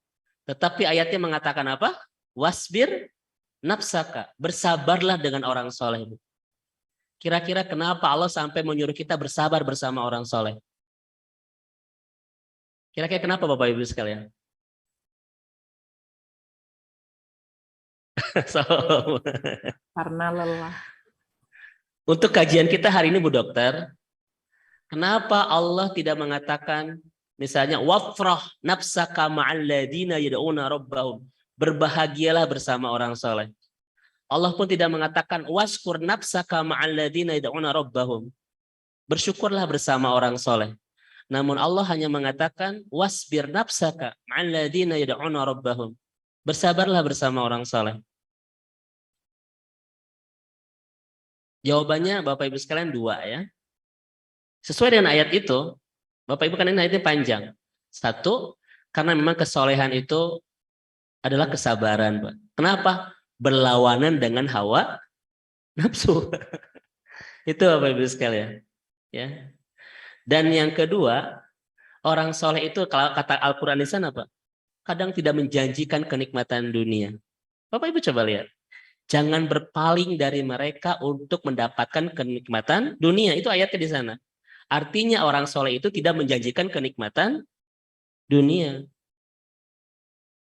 Tetapi ayatnya mengatakan apa? Wasbir nafsaka, bersabarlah dengan orang saleh. Kira-kira kenapa Allah sampai menyuruh kita bersabar bersama orang saleh? Kira-kira kenapa Bapak Ibu sekalian? Karena lelah. Untuk kajian kita hari ini Bu Dokter, kenapa Allah tidak mengatakan misalnya wafrah nafsaka ma'al ladzina yad'una rabbahum, berbahagialah bersama orang saleh. Allah pun tidak mengatakan waskur nafsaka ma'al ladzina yad'una rabbahum, bersyukurlah bersama orang saleh. Namun Allah hanya mengatakan wasbir nafsaka ma'al ladzina yad'una rabbahum, bersabarlah bersama orang saleh. Jawabannya Bapak Ibu sekalian dua ya. Sesuai dengan ayat itu, Bapak Ibu kan ini ayatnya panjang. Satu, karena memang kesolehan itu adalah kesabaran, Pak. Kenapa? Berlawanan dengan hawa nafsu. Itu Bapak Ibu sekalian. Ya. Dan yang kedua, orang soleh itu kalau kata Al-Quran di sana, Pak, kadang tidak menjanjikan kenikmatan dunia. Bapak Ibu coba lihat. Jangan berpaling dari mereka untuk mendapatkan kenikmatan dunia. Itu ayatnya di sana. Artinya orang soleh itu tidak menjanjikan kenikmatan dunia.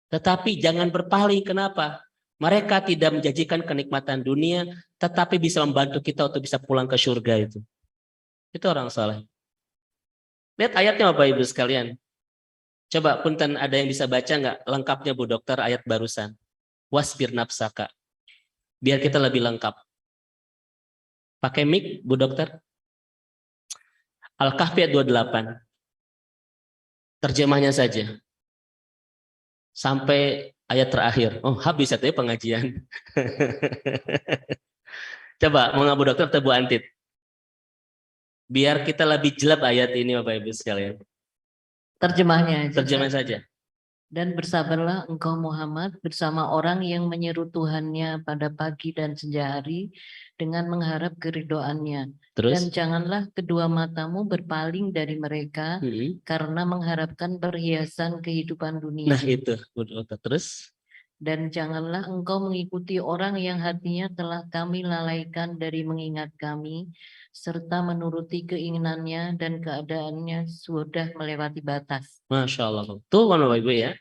Tetapi jangan berpaling. Kenapa? Mereka tidak menjanjikan kenikmatan dunia, tetapi bisa membantu kita untuk bisa pulang ke surga itu. Itu orang soleh. Lihat ayatnya Bapak Ibu sekalian. Coba punten ada yang bisa baca nggak lengkapnya Bu Dokter ayat barusan. Wasbir nafsaka. Biar kita lebih lengkap. Pakai mic Bu Dokter. Al-Kahfi ayat 28. Terjemahnya saja. Sampai ayat terakhir. Oh, habis ya pengajian. Coba mau Bu Dokter atau Bu Antit? Biar kita lebih jelap ayat ini Bapak Ibu sekalian. Terjemahnya aja. Terjemah saja. Dan bersabarlah engkau Muhammad bersama orang yang menyeru Tuhannya pada pagi dan senja hari dengan mengharap keridhoannya. Terus? Dan janganlah kedua matamu berpaling dari mereka karena mengharapkan perhiasan kehidupan dunia. Nah itu. Terus? Dan janganlah engkau mengikuti orang yang hatinya telah kami lalaikan dari mengingat kami, serta menuruti keinginannya dan keadaannya sudah melewati batas. Masya Allah. Tuh kan Bapak Ibu ya.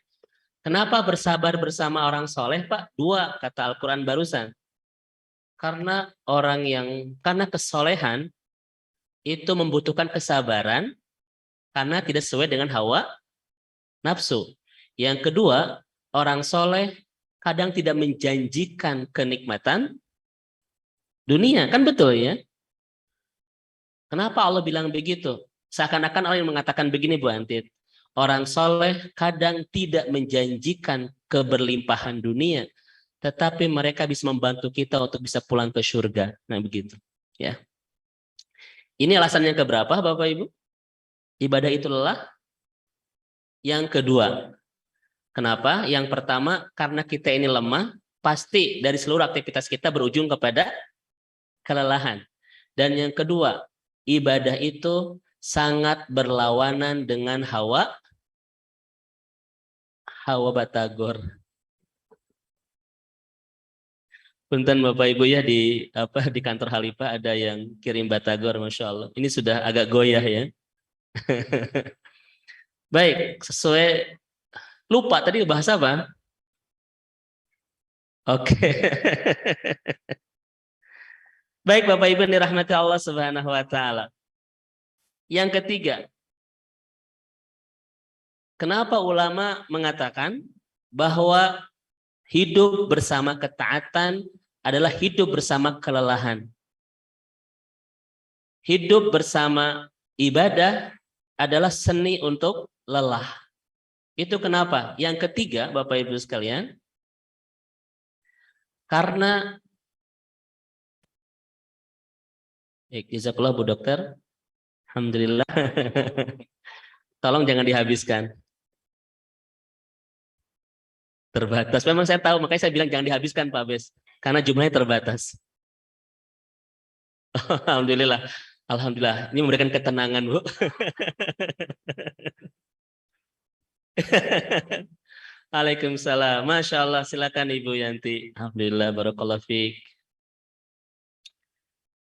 Kenapa bersabar bersama orang soleh Pak? Dua kata Al-Quran barusan. Karena kesolehan itu membutuhkan kesabaran karena tidak sesuai dengan hawa nafsu. Yang kedua, orang soleh kadang tidak menjanjikan kenikmatan dunia. Kan betul ya? Kenapa Allah bilang begitu? Seakan-akan Allah yang mengatakan begini Bu Antit. Orang soleh kadang tidak menjanjikan keberlimpahan dunia, tetapi mereka bisa membantu kita untuk bisa pulang ke surga. Nah begitu. Ya. Ini alasannya keberapa Bapak Ibu? Ibadah itu lelah. Yang kedua, kenapa? Yang pertama, karena kita ini lemah, pasti dari seluruh aktivitas kita berujung kepada kelelahan. Dan yang kedua, ibadah itu sangat berlawanan dengan hawa batagor. Punten Bapak Ibu ya, di kantor Khalifah ada yang kirim batagor, Masya Allah. Ini sudah agak goyah ya. Baik, sesuai lupa tadi bahasa apa? Oke. Baik Bapak Ibu dirahmati Allah Subhanahu wa taala. Yang ketiga, kenapa ulama mengatakan bahwa hidup bersama ketaatan adalah hidup bersama kelelahan. Hidup bersama ibadah adalah seni untuk lelah. Itu kenapa? Yang ketiga, Bapak Ibu sekalian, karena jazakallah Bu Dokter. Alhamdulillah. Tolong jangan dihabiskan. Terbatas. Memang saya tahu, makanya saya bilang jangan dihabiskan Pak Bes. Karena jumlahnya terbatas. Alhamdulillah. Alhamdulillah. Ini memberikan ketenangan Bu. Waalaikumsalam. Masya Allah. Silakan Ibu Yanti. Alhamdulillah. Barakallahu fiik.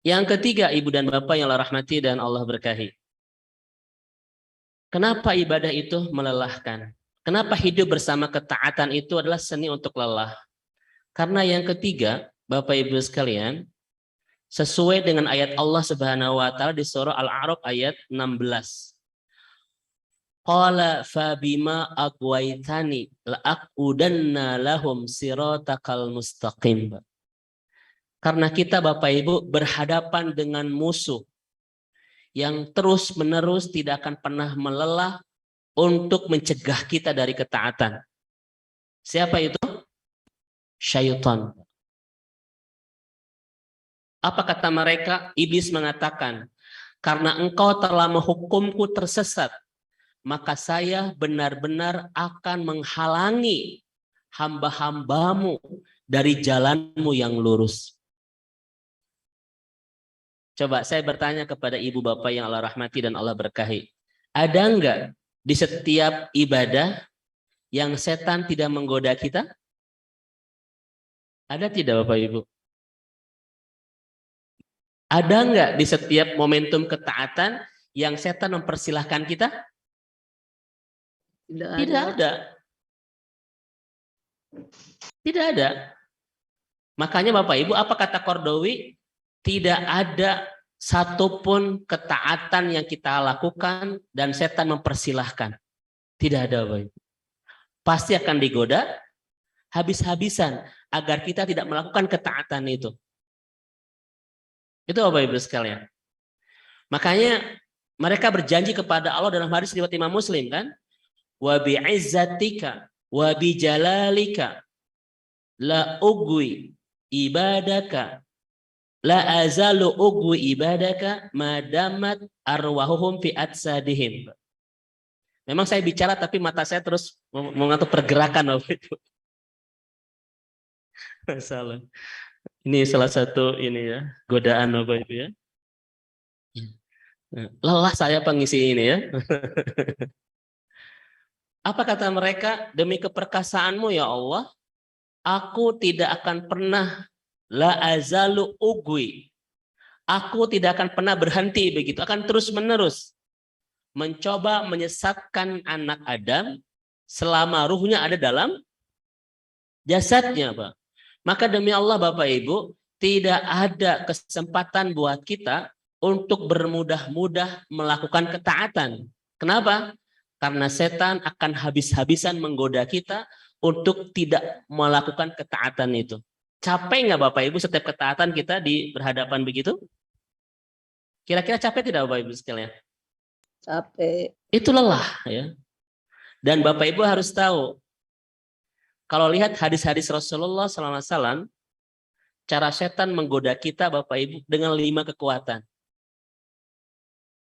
Yang ketiga, Ibu dan Bapak yang Allah rahmati dan Allah berkahi. Kenapa ibadah itu melelahkan? Kenapa hidup bersama ketaatan itu adalah seni untuk lelah? Karena yang ketiga, Bapak Ibu sekalian, sesuai dengan ayat Allah Subhanahu wa taala di surah Al-A'raf ayat 16. Qala fabima aqwaitani la'aqudanna lahum siratakal mustaqim. Karena kita Bapak Ibu berhadapan dengan musuh yang terus-menerus tidak akan pernah melelah untuk mencegah kita dari ketaatan. Siapa itu? Syaitan. Apa kata mereka? Iblis mengatakan, karena engkau telah menghukumku tersesat, maka saya benar-benar akan menghalangi hamba-hambamu dari jalanmu yang lurus. Coba saya bertanya kepada ibu bapak yang Allah rahmati dan Allah berkahi. Ada enggak di setiap ibadah yang setan tidak menggoda kita? Ada tidak Bapak Ibu? Ada enggak di setiap momentum ketaatan yang setan mempersilahkan kita? Tidak ada. Tidak ada. Makanya Bapak Ibu, apa kata Qardawi? Tidak ada satupun ketaatan yang kita lakukan dan setan mempersilahkan. Tidak ada Bapak Ibu. Pasti akan digoda habis-habisan agar kita tidak melakukan ketaatan itu. Itu Bapak Ibu sekalian. Makanya mereka berjanji kepada Allah dalam hadis riwayat Imam Muslim kan? Wa bi'izzatika wa bijalalika la ugwi ibadaka la azalu ugwi ibadaka madamat arwahuhum fi atsadihim. Memang saya bicara tapi mata saya terus mengatur pergerakan Bapak Ibu. Masalah. Ini salah satu ini ya, godaan Bapak Ibu ya. Lelah saya pengisi ini ya. Apa kata mereka? Demi keperkasaanmu ya Allah, aku tidak akan pernah la azalu ugwi. Aku tidak akan pernah berhenti begitu, akan terus menerus mencoba menyesatkan anak Adam selama ruhnya ada dalam jasadnya, Pak. Maka demi Allah Bapak Ibu, tidak ada kesempatan buat kita untuk bermudah-mudah melakukan ketaatan. Kenapa? Karena setan akan habis-habisan menggoda kita untuk tidak melakukan ketaatan itu. Capek nggak Bapak Ibu setiap ketaatan kita di berhadapan begitu? Kira-kira capek tidak Bapak Ibu sekalian? Capek. Itu lelah ya. Dan Bapak Ibu harus tahu, kalau lihat hadis-hadis Rasulullah SAW, cara setan menggoda kita Bapak Ibu dengan 5 kekuatan.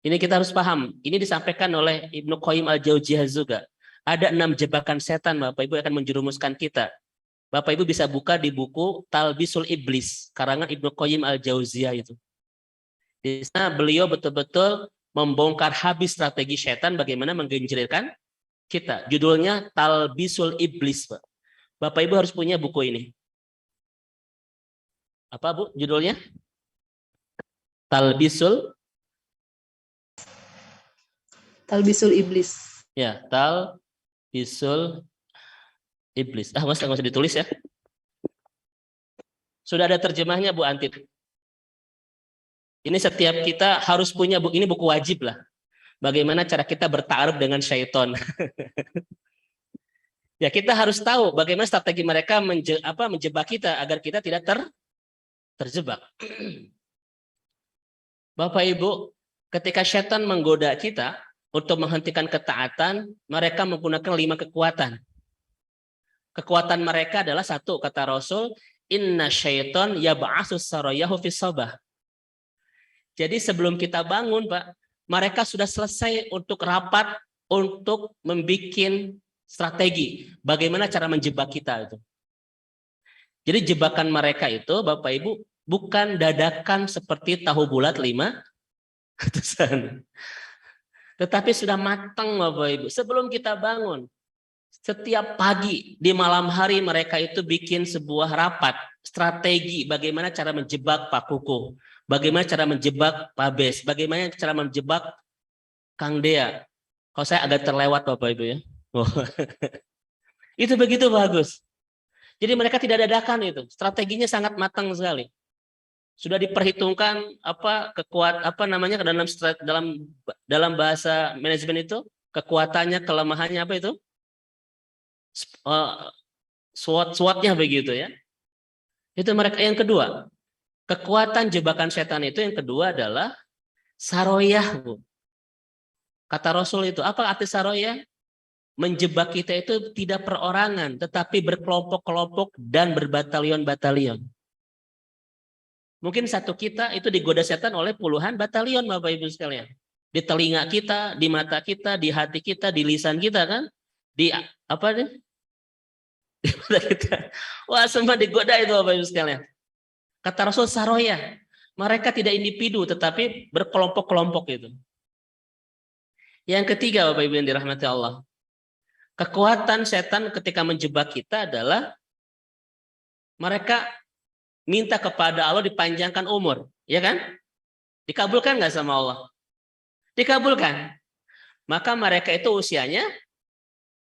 Ini kita harus paham. Ini disampaikan oleh Ibnu Qayyim al-Jauziyah juga. Ada 6 jebakan setan Bapak Ibu akan menjerumuskan kita. Bapak Ibu bisa buka di buku Talbisul Iblis, karangan Ibnu Qayyim al-Jauziyah itu. Di sana beliau betul-betul membongkar habis strategi setan bagaimana menggenjrelkan kita. Judulnya Talbisul Iblis, Pak. Bapak Ibu harus punya buku ini. Apa Bu judulnya? Talbisul Iblis. Ya, Talbisul Iblis. Nggak usah ditulis ya. Sudah ada terjemahnya Bu Antip. Ini setiap kita harus punya buku, ini buku wajib lah. Bagaimana cara kita bertaaruf dengan syaitan. Ya kita harus tahu bagaimana strategi mereka menjebak kita agar kita tidak terjebak. Bapak Ibu, ketika syaitan menggoda kita untuk menghentikan ketaatan, mereka menggunakan 5 kekuatan. Kekuatan mereka adalah 1, kata Rasul, inna syaiton yab'atsus sarayahu fis sabah. Jadi sebelum kita bangun, Pak, mereka sudah selesai untuk rapat untuk membuat strategi bagaimana cara menjebak kita itu. Jadi jebakan mereka itu, Bapak Ibu, bukan dadakan seperti tahu bulat 5 ketusan. Tetapi sudah matang Bapak Ibu. Sebelum kita bangun, setiap pagi di malam hari mereka itu bikin sebuah rapat strategi bagaimana cara menjebak Pak Kuku, bagaimana cara menjebak Pak Bes, bagaimana cara menjebak Kang Dea. Kalau saya agak terlewat Bapak Ibu ya. Itu begitu bagus. Jadi mereka tidak dadakan itu, strateginya sangat matang sekali. Sudah diperhitungkan dalam bahasa manajemen itu kekuatannya, kelemahannya apa itu? SWOT-nya begitu ya. Itu mereka. Yang kedua, kekuatan jebakan setan itu yang kedua adalah saroyah, Bu. Kata Rasul itu, apa arti saroyah? Menjebak kita itu tidak perorangan, tetapi berkelompok-kelompok dan berbatalion-batalion. Mungkin satu kita itu digoda setan oleh puluhan batalion Bapak Ibu sekalian. Di telinga kita, di mata kita, di hati kita, di lisan kita kan. Di apa nih? Di mata kita. Wah, semua digoda itu Bapak Ibu sekalian. Kata Rasul saroyah. Mereka tidak individu tetapi berkelompok-kelompok itu. Yang ketiga Bapak Ibu yang dirahmati Allah. Kekuatan setan ketika menjebak kita adalah mereka minta kepada Allah dipanjangkan umur, ya kan? Dikabulkan nggak sama Allah? Dikabulkan. Maka mereka itu usianya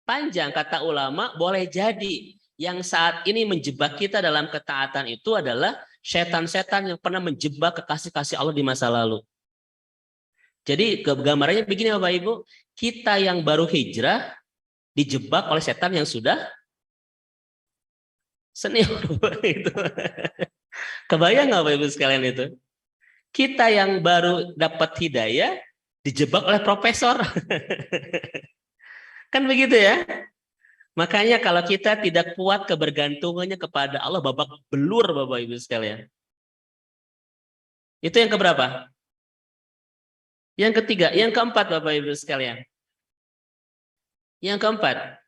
panjang. Kata ulama, boleh jadi yang saat ini menjebak kita dalam ketaatan itu adalah setan-setan yang pernah menjebak kekasih-kasih Allah di masa lalu. Jadi gambarannya begini Bapak Ibu, kita yang baru hijrah dijebak oleh setan yang sudah senior itu. Kebayang nggak Bapak Ibu sekalian itu? Kita yang baru dapat hidayah dijebak oleh profesor. Kan begitu ya? Makanya kalau kita tidak kuat kebergantungannya kepada Allah, babak belur Bapak Ibu sekalian. Itu yang keberapa? Yang ketiga, yang keempat Bapak Ibu sekalian. Yang keempat,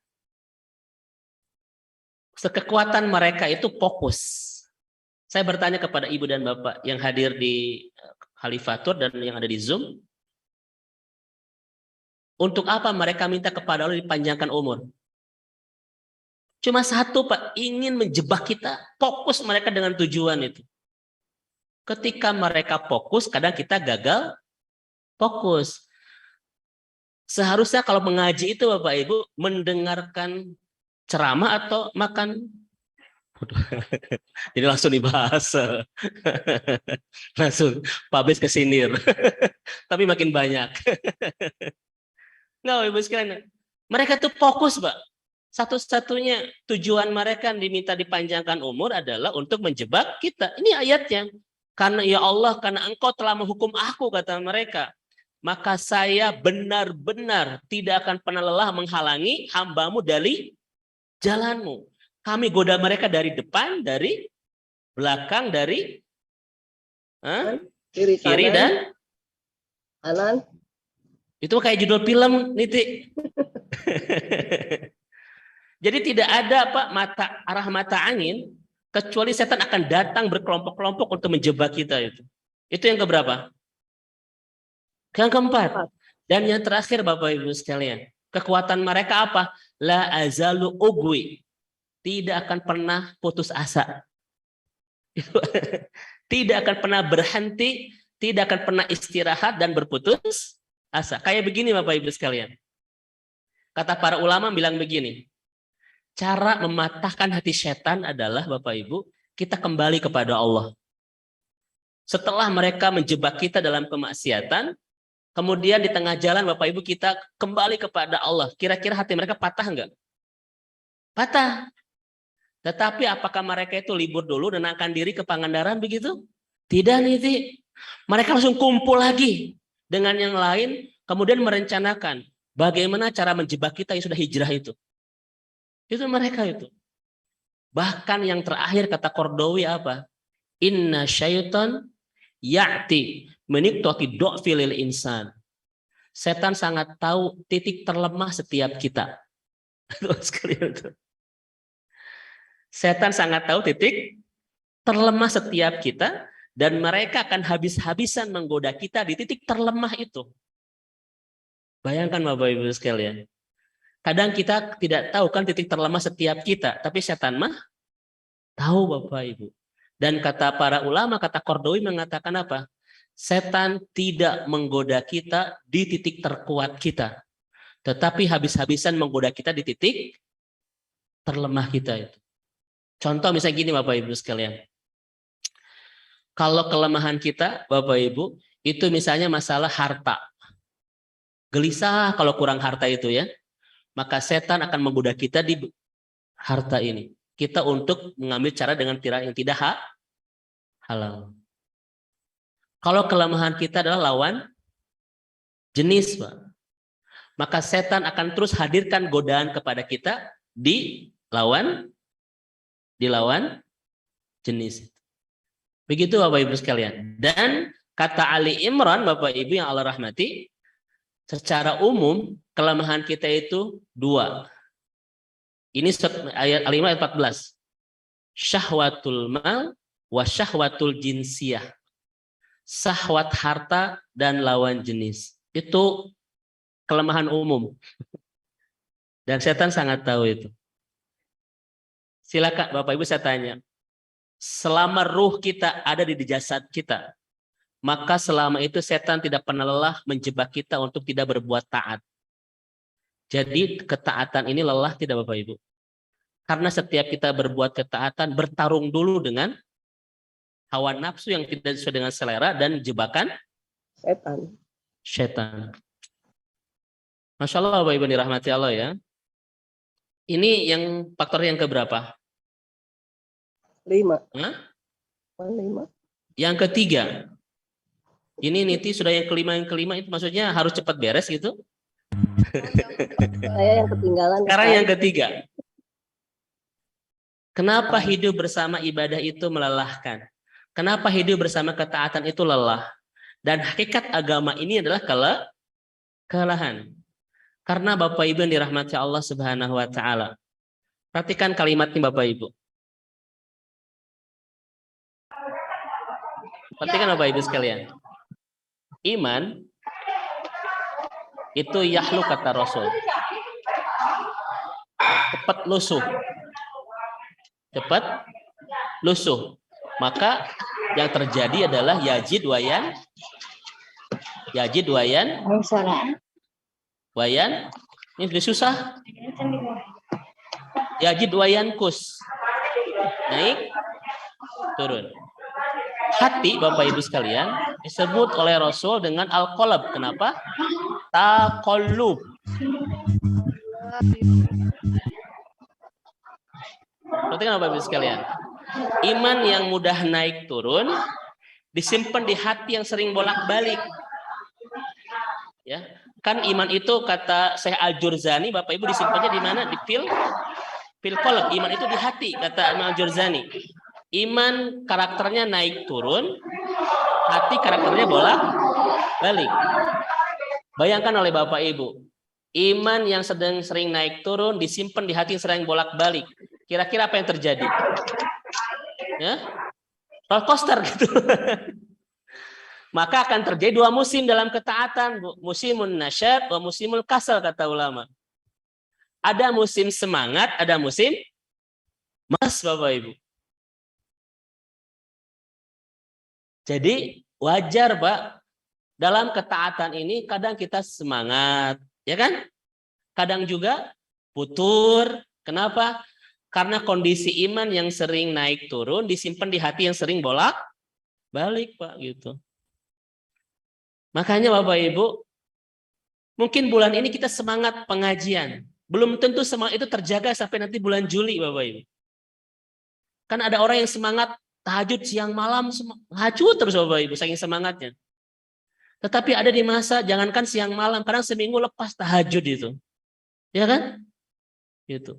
kekuatan mereka itu fokus. Saya bertanya kepada Ibu dan Bapak yang hadir di Khalifatur dan yang ada di Zoom. Untuk apa mereka minta kepada Allah dipanjangkan umur? Cuma satu Pak, ingin menjebak kita. Fokus mereka dengan tujuan itu. Ketika mereka fokus, kadang kita gagal fokus. Seharusnya kalau mengaji itu Bapak Ibu mendengarkan ceramah atau makan. Jadi langsung dibahas. Langsung Pak Bes kesindir. Tapi makin banyak. Nggak Ibu sekalian. Mereka tuh fokus Pak. Satu-satunya tujuan mereka diminta dipanjangkan umur adalah untuk menjebak kita. Ini ayatnya. Karena ya Allah, karena engkau telah menghukum aku, kata mereka. Maka saya benar-benar tidak akan pernah lelah menghalangi hambamu dari jalanmu. Kami goda mereka dari depan, dari belakang, dari Kiri kiri kanan, dan kanan. itu kayak judul film, Niti. Jadi tidak ada arah mata angin kecuali setan akan datang berkelompok-kelompok untuk menjebak kita itu. Itu yang keberapa? Yang keempat. Dan yang terakhir Bapak Ibu sekalian, kekuatan mereka apa? La azalu ugwi. Tidak akan pernah putus asa. Tidak akan pernah berhenti, tidak akan pernah istirahat dan berputus asa. Kayak begini Bapak Ibu sekalian. Kata para ulama bilang begini. Cara mematahkan hati setan adalah Bapak Ibu, kita kembali kepada Allah. Setelah mereka menjebak kita dalam kemaksiatan, kemudian di tengah jalan Bapak Ibu kita kembali kepada Allah. Kira-kira hati mereka patah enggak? Patah. Tetapi apakah mereka itu libur dulu dan akan diri ke Pangandaran begitu? Tidak nih. Mereka langsung kumpul lagi dengan yang lain, kemudian merencanakan bagaimana cara menjebak kita yang sudah hijrah itu. Itu mereka itu. Bahkan yang terakhir kata Qardawi apa? Inna syaitan ya'ti meniktoti do'filil insan. Setan sangat tahu titik terlemah setiap kita. Setan sangat tahu titik terlemah setiap kita dan mereka akan habis-habisan menggoda kita di titik terlemah itu. Bayangkan Bapak Ibu sekalian. Kadang kita tidak tahu kan titik terlemah setiap kita, tapi setan mah tahu Bapak Ibu. Dan kata para ulama, kata Qardawi mengatakan apa? Setan tidak menggoda kita di titik terkuat kita, tetapi habis-habisan menggoda kita di titik terlemah kita itu. Contoh misalnya gini Bapak Ibu sekalian. Kalau kelemahan kita Bapak Ibu, itu misalnya masalah harta. Gelisah kalau kurang harta itu ya. Maka setan akan menggoda kita di harta ini. Kita untuk mengambil cara dengan yang tidak halal. Kalau kelemahan kita adalah lawan jenis, Pak. Maka setan akan terus hadirkan godaan kepada kita di lawan jenis. Begitu Bapak Ibu sekalian. Dan kata Ali Imran, Bapak Ibu yang Allah rahmati, secara umum kelemahan kita itu dua. Ini ayat Al-Imran ayat 14. Syahwatul mal wa syahwatul jinsiyah. Syahwat harta dan lawan jenis. Itu kelemahan umum. Dan setan sangat tahu itu. Silakan Bapak Ibu saya tanya. Selama ruh kita ada di jasad kita, maka selama itu setan tidak pernah lelah menjebak kita untuk tidak berbuat taat. Jadi ketaatan ini lelah tidak Bapak Ibu? Karena setiap kita berbuat ketaatan bertarung dulu dengan hawa nafsu yang tidak sesuai dengan selera dan jebakan setan. Masya Allah Bapak Ibu dirahmati Allah ya. Ini yang faktor yang keberapa? 5. Hah? 5. Yang ketiga. Ini Niti sudah yang kelima itu maksudnya harus cepat beres gitu. Saya yang ketinggalan. Sekarang yang ketiga. Kenapa hidup bersama ibadah itu melelahkan? Kenapa hidup bersama ketaatan itu lelah? Dan hakikat agama ini adalah kelelahan. Karena Bapak Ibu yang dirahmati Allah Subhanahu wa taala. Perhatikan kalimatnya Bapak Ibu. Perhatikan Bapak Ibu sekalian. Iman itu yahlu kata Rasul. Cepat lusuh. Cepat lusuh. Maka yang terjadi adalah yajid wayan ini sudah susah. Yajid wayan kus. Naik turun. Hati Bapak Ibu sekalian disebut oleh Rasul dengan al-qalb. Kenapa? Taqallub. Perhatikan Bapak Ibu sekalian. Iman yang mudah naik turun disimpan di hati yang sering bolak-balik. Ya, kan iman itu kata Syekh Al-Jurzani, Bapak Ibu, disimpannya di mana? Di fil qalb. Iman itu di hati, kata Imam Al-Jurzani. Iman karakternya naik turun, hati karakternya bolak-balik. Bayangkan oleh Bapak Ibu, iman yang sedang sering naik turun disimpan di hati yang sering bolak-balik. Kira-kira apa yang terjadi? Ya? Roller coaster gitu. Maka akan terjadi dua musim dalam ketaatan, musimun nasyad wa musimul kasal, kata ulama. Ada musim semangat, ada musim malas, Bapak Ibu. Jadi wajar, Pak, dalam ketaatan ini kadang kita semangat, ya kan? Kadang juga putur. Kenapa? Karena kondisi iman yang sering naik turun disimpan di hati yang sering bolak-balik, Pak, gitu. Makanya Bapak Ibu, mungkin bulan ini kita semangat pengajian. Belum tentu semangat itu terjaga sampai nanti bulan Juli, Bapak Ibu. Kan ada orang yang semangat tahajud siang malam, tahajud terus Bapak Ibu, saking semangatnya. Tetapi ada di masa, jangankan siang malam, kadang seminggu lepas tahajud itu. Ya kan? Gitu.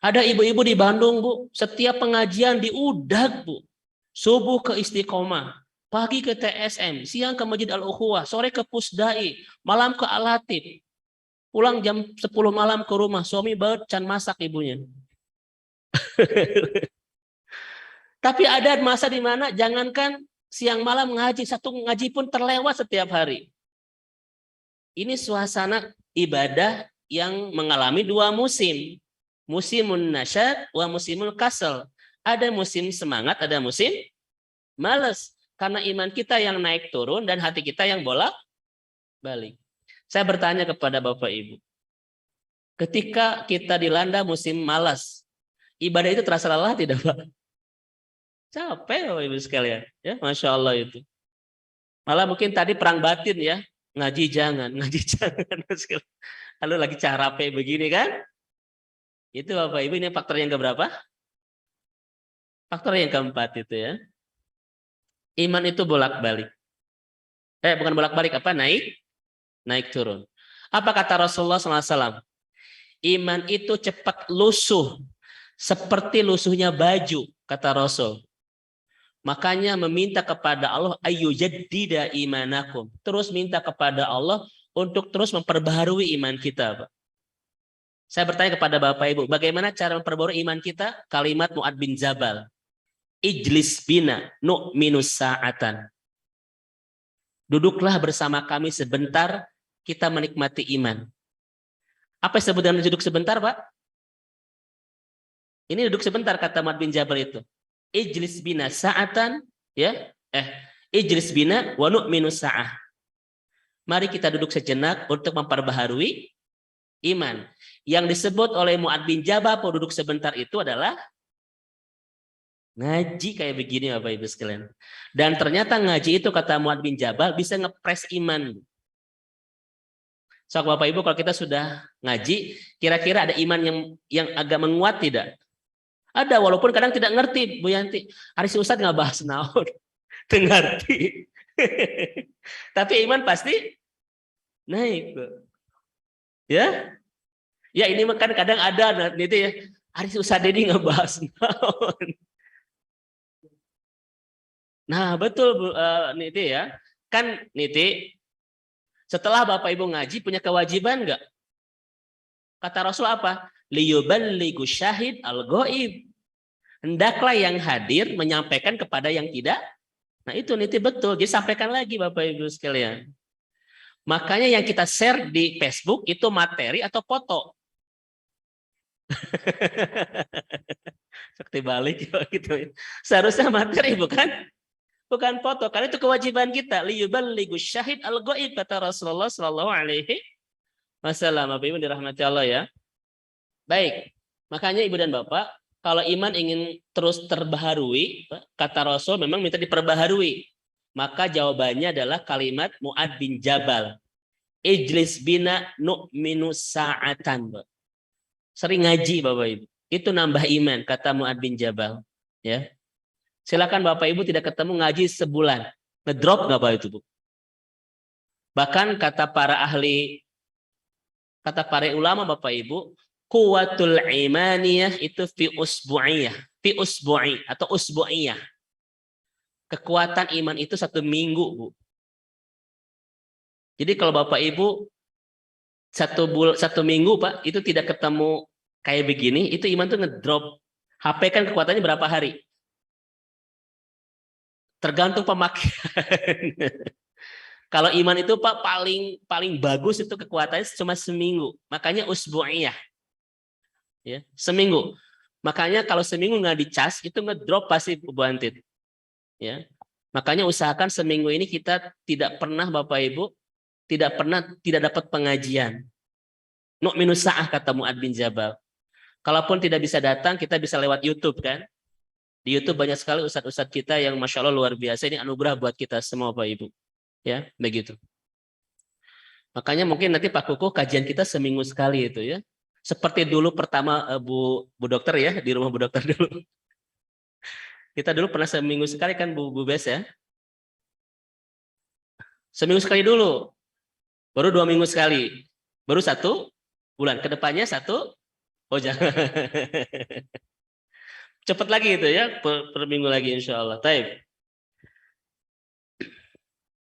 Ada ibu-ibu di Bandung, Bu, setiap pengajian diudag, Bu. Subuh ke Istiqomah, pagi ke TSM, siang ke Masjid Al-Ukhuwah, sore ke Pusdai, malam ke Al-Latif. Pulang jam 10 malam ke rumah, suami baru can masak ibunya. Tapi ada masa di mana jangankan siang malam ngaji, satu ngaji pun terlewat setiap hari. Ini suasana ibadah yang mengalami dua musim. Musimun nasyad wa musimul kasal. Ada musim semangat, ada musim malas. Karena iman kita yang naik turun dan hati kita yang bolak-balik. Saya bertanya kepada Bapak Ibu. Ketika kita dilanda musim malas, ibadah itu terasa lelah tidak, Pak? Capek Bapak Ibu sekalian. Ya, Masya Allah itu. Malah mungkin tadi perang batin ya. Ngaji jangan. Lalu lagi capek begini kan? Itu Bapak Ibu, ini faktor yang keberapa? Faktor yang keempat itu ya. Iman itu bolak-balik. Bukan bolak-balik, apa? Naik turun. Apa kata Rasulullah SAW? Iman itu cepat lusuh. Seperti lusuhnya baju, kata Rasul. Makanya meminta kepada Allah, ayyujaddida imanakum. Terus minta kepada Allah untuk terus memperbaharui iman kita, Pak. Saya bertanya kepada Bapak Ibu, bagaimana cara memperbarui iman kita? Kalimat Mu'ad bin Jabal. Ijlis bina nu'minu sa'atan. Duduklah bersama kami sebentar, kita menikmati iman. Apa yang disebut dengan duduk sebentar, Pak? Ini duduk sebentar, kata Mu'ad bin Jabal itu. Ijlis bina sa'atan, ya. Ijlis bina wa nu'minu sa'ah. Mari kita duduk sejenak untuk memperbaharui iman. Yang disebut oleh Mu'ad bin Jabal duduk sebentar itu adalah ngaji kayak begini, Bapak Ibu sekalian. Dan ternyata ngaji itu, kata Mu'ad bin Jabal, bisa ngepres iman. So, Bapak Ibu, kalau kita sudah ngaji, kira-kira ada iman yang agak menguat tidak? Ada, walaupun kadang tidak ngerti, Bu Yanti. Hari Ustadz nggak bahas naon, ngerti. Tapi iman pasti naik, Bu. Ya? Ya ini kan kadang ada gitu ya. Hari Ustadz ini nggak bahas naon. Nah, betul Bu Niti ya. Kan Niti, setelah Bapak Ibu ngaji punya kewajiban enggak? Kata Rasul apa? Liyuballighu syahid al-ghaib. Hendaklah yang hadir menyampaikan kepada yang tidak. Nah, itu Niti betul. Jadi sampaikan lagi Bapak Ibu sekalian. Makanya yang kita share di Facebook itu materi atau foto. Seperti balik gitu. Seharusnya materi bukan foto, karena itu kewajiban kita. Liyuballighu syahid al-ghaib, kata Rasulullah sallallahu alaihi wasallam. Bapak Ibu dirahmati Allah ya. Baik. Makanya Ibu dan Bapak, kalau iman ingin terus terbaharui, kata Rasul memang minta diperbaharui. Maka jawabannya adalah kalimat Mu'ad bin Jabal. Ijlis bina nu'minu sa'atan. Sering ngaji Bapak Ibu. itu nambah iman, kata Mu'adz bin Jabal. Ya, silakan Bapak Ibu tidak ketemu ngaji sebulan, ngedrop nggak Pak itu Bu? Bahkan kata para ahli, kata para ulama Bapak Ibu, kuwatul imaniyah itu fi usbu'i atau usbu'iyah. Kekuatan iman itu 1 minggu Bu. Jadi kalau Bapak Ibu 1 minggu Pak itu tidak ketemu kayak begini, itu iman tuh ngedrop. HP kan kekuatannya berapa hari? Tergantung pemakaian. Kalau iman itu Pak paling bagus itu kekuatannya cuma seminggu. Makanya usbu'iyah. Ya, seminggu. Makanya kalau seminggu nggak dicas itu ngedrop pasti Bu Antit. Ya. Makanya usahakan seminggu ini kita tidak pernah Bapak Ibu tidak dapat pengajian. Nu'minu sa'ah kata Mu'adz bin Jabal. Kalaupun tidak bisa datang, kita bisa lewat YouTube kan. Di YouTube banyak sekali ustadz-ustadz kita yang Masya Allah luar biasa. Ini anugerah buat kita semua Bapak Ibu. Ya, begitu. Makanya mungkin nanti Pak Kukuh kajian kita seminggu sekali itu ya. Seperti dulu pertama Bu Dokter ya, di rumah Bu Dokter dulu. Kita dulu pernah seminggu sekali kan Bu Bes ya. Seminggu sekali dulu. Baru 2 minggu sekali. Baru 1 bulan. Kedepannya 1. Oh jangan. Cepat lagi itu ya. Per minggu lagi insya Allah. Taib.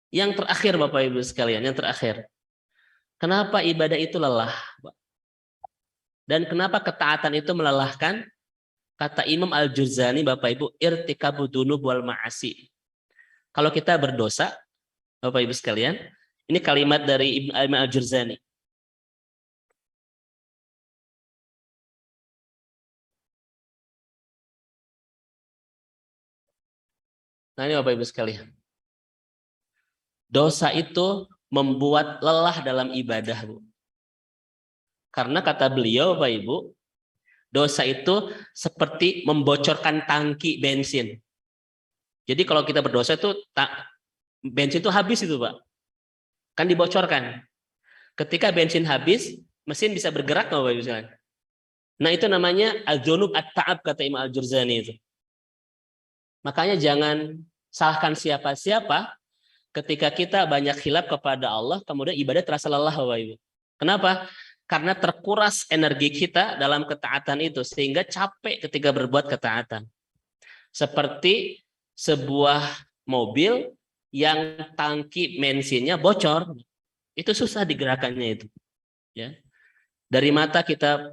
Yang terakhir Bapak Ibu sekalian. Yang terakhir. Kenapa ibadah itu lelah? Dan kenapa ketaatan itu melelahkan? Kata Imam Al-Juzani Bapak Ibu. Irtikabu dunub wal ma'asi. Kalau kita berdosa. Bapak Ibu sekalian. Ini kalimat dari Ibn Al-Juzani. Nah ini Bapak Ibu sekalian. Dosa itu membuat lelah dalam ibadah, Bu. Karena kata beliau Bapak Ibu, dosa itu seperti membocorkan tangki bensin. Jadi kalau kita berdosa itu bensin itu habis itu Pak. Kan dibocorkan. Ketika bensin habis, mesin bisa bergerak nggak Bapak Ibu sekalian? Nah itu namanya al-dzunub at-ta'ab kata Imam Al-Juzani itu. Makanya jangan salahkan siapa-siapa ketika kita banyak khilaf kepada Allah, kemudian ibadah terasa lelah Bapak Ibu. Kenapa? Karena terkuras energi kita dalam ketaatan itu, sehingga capek ketika berbuat ketaatan. Seperti sebuah mobil yang tangki bensinnya bocor, itu susah digerakkannya itu. Ya. Dari mata kita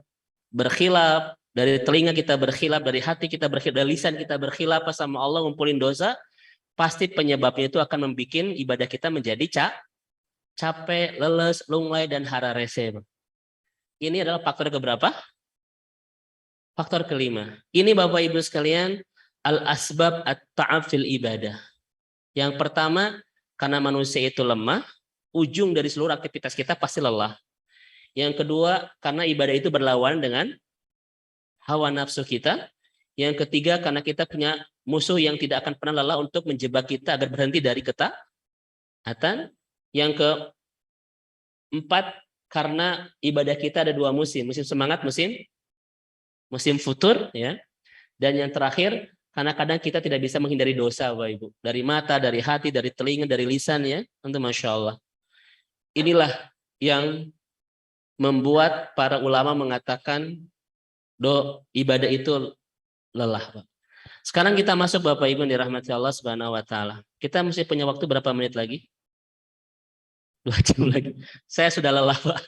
berkhilaf, dari telinga kita berkhilaf, dari hati kita berkhilaf, dari lisan kita berkhilaf sama Allah ngumpulin dosa, pasti penyebabnya itu akan membuat ibadah kita menjadi capek, leles, lunglai, dan hara rese. Ini adalah faktor keberapa? Faktor kelima. Ini Bapak Ibu sekalian, al-asbab at-ta'ab fil ibadah. Yang pertama, karena manusia itu lemah, ujung dari seluruh aktivitas kita pasti lelah. Yang kedua, karena ibadah itu berlawanan dengan hawa nafsu kita. Yang ketiga, karena kita punya musuh yang tidak akan pernah lelah untuk menjebak kita agar berhenti dari ketaatan. Yang keempat, karena ibadah kita ada 2 musim. Musim semangat, musim futur. Ya. Dan yang terakhir, karena kadang kita tidak bisa menghindari dosa, Bapak Ibu. Dari mata, dari hati, dari telinga, dari lisan, ya. Untuk Masya Allah. Inilah yang membuat para ulama mengatakan ibadah itu lelah, Pak. Sekarang kita masuk Bapak Ibu dirahmati Allah Subhanahu wa taala. Kita mesti punya waktu berapa menit lagi? 2 jam lagi. Saya sudah lelah, Pak.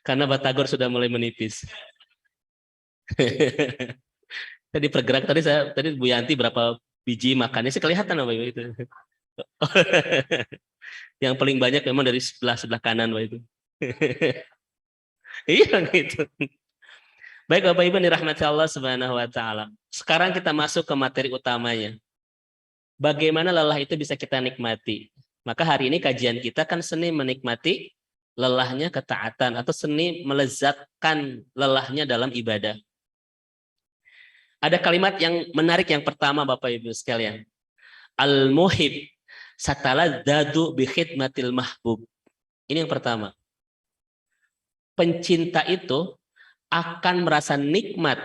Karena batagor sudah mulai menipis. Tadi pergerak tadi Bu Yanti berapa biji makannya sih kelihatan apa itu. Yang paling banyak memang dari sebelah kanan Pak itu. Iya gitu. Baik Bapak Ibu dirahmati Allah Subhanahu wa taala. Sekarang kita masuk ke materi utamanya. Bagaimana lelah itu bisa kita nikmati? Maka hari ini kajian kita kan seni menikmati lelahnya ketaatan atau seni melezatkan lelahnya dalam ibadah. Ada kalimat yang menarik yang pertama Bapak Ibu sekalian. Al-muhib sataladdadu bi khidmatil mahbub. Ini yang pertama. Pencinta itu akan merasa nikmat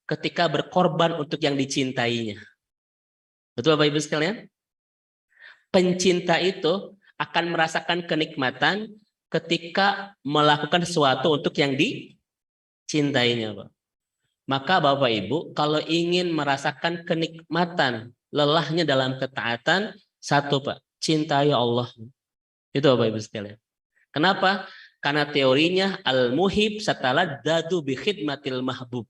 ketika berkorban untuk yang dicintainya. Betul Bapak Ibu sekalian? Pencinta itu akan merasakan kenikmatan ketika melakukan sesuatu untuk yang dicintainya, Pak. Maka Bapak Ibu, kalau ingin merasakan kenikmatan lelahnya dalam ketaatan, satu Pak, cintai Allah. Itu Bapak Ibu sekalian. Kenapa? Karena teorinya al-muhib sataladdadu bi khidmatil mahbub.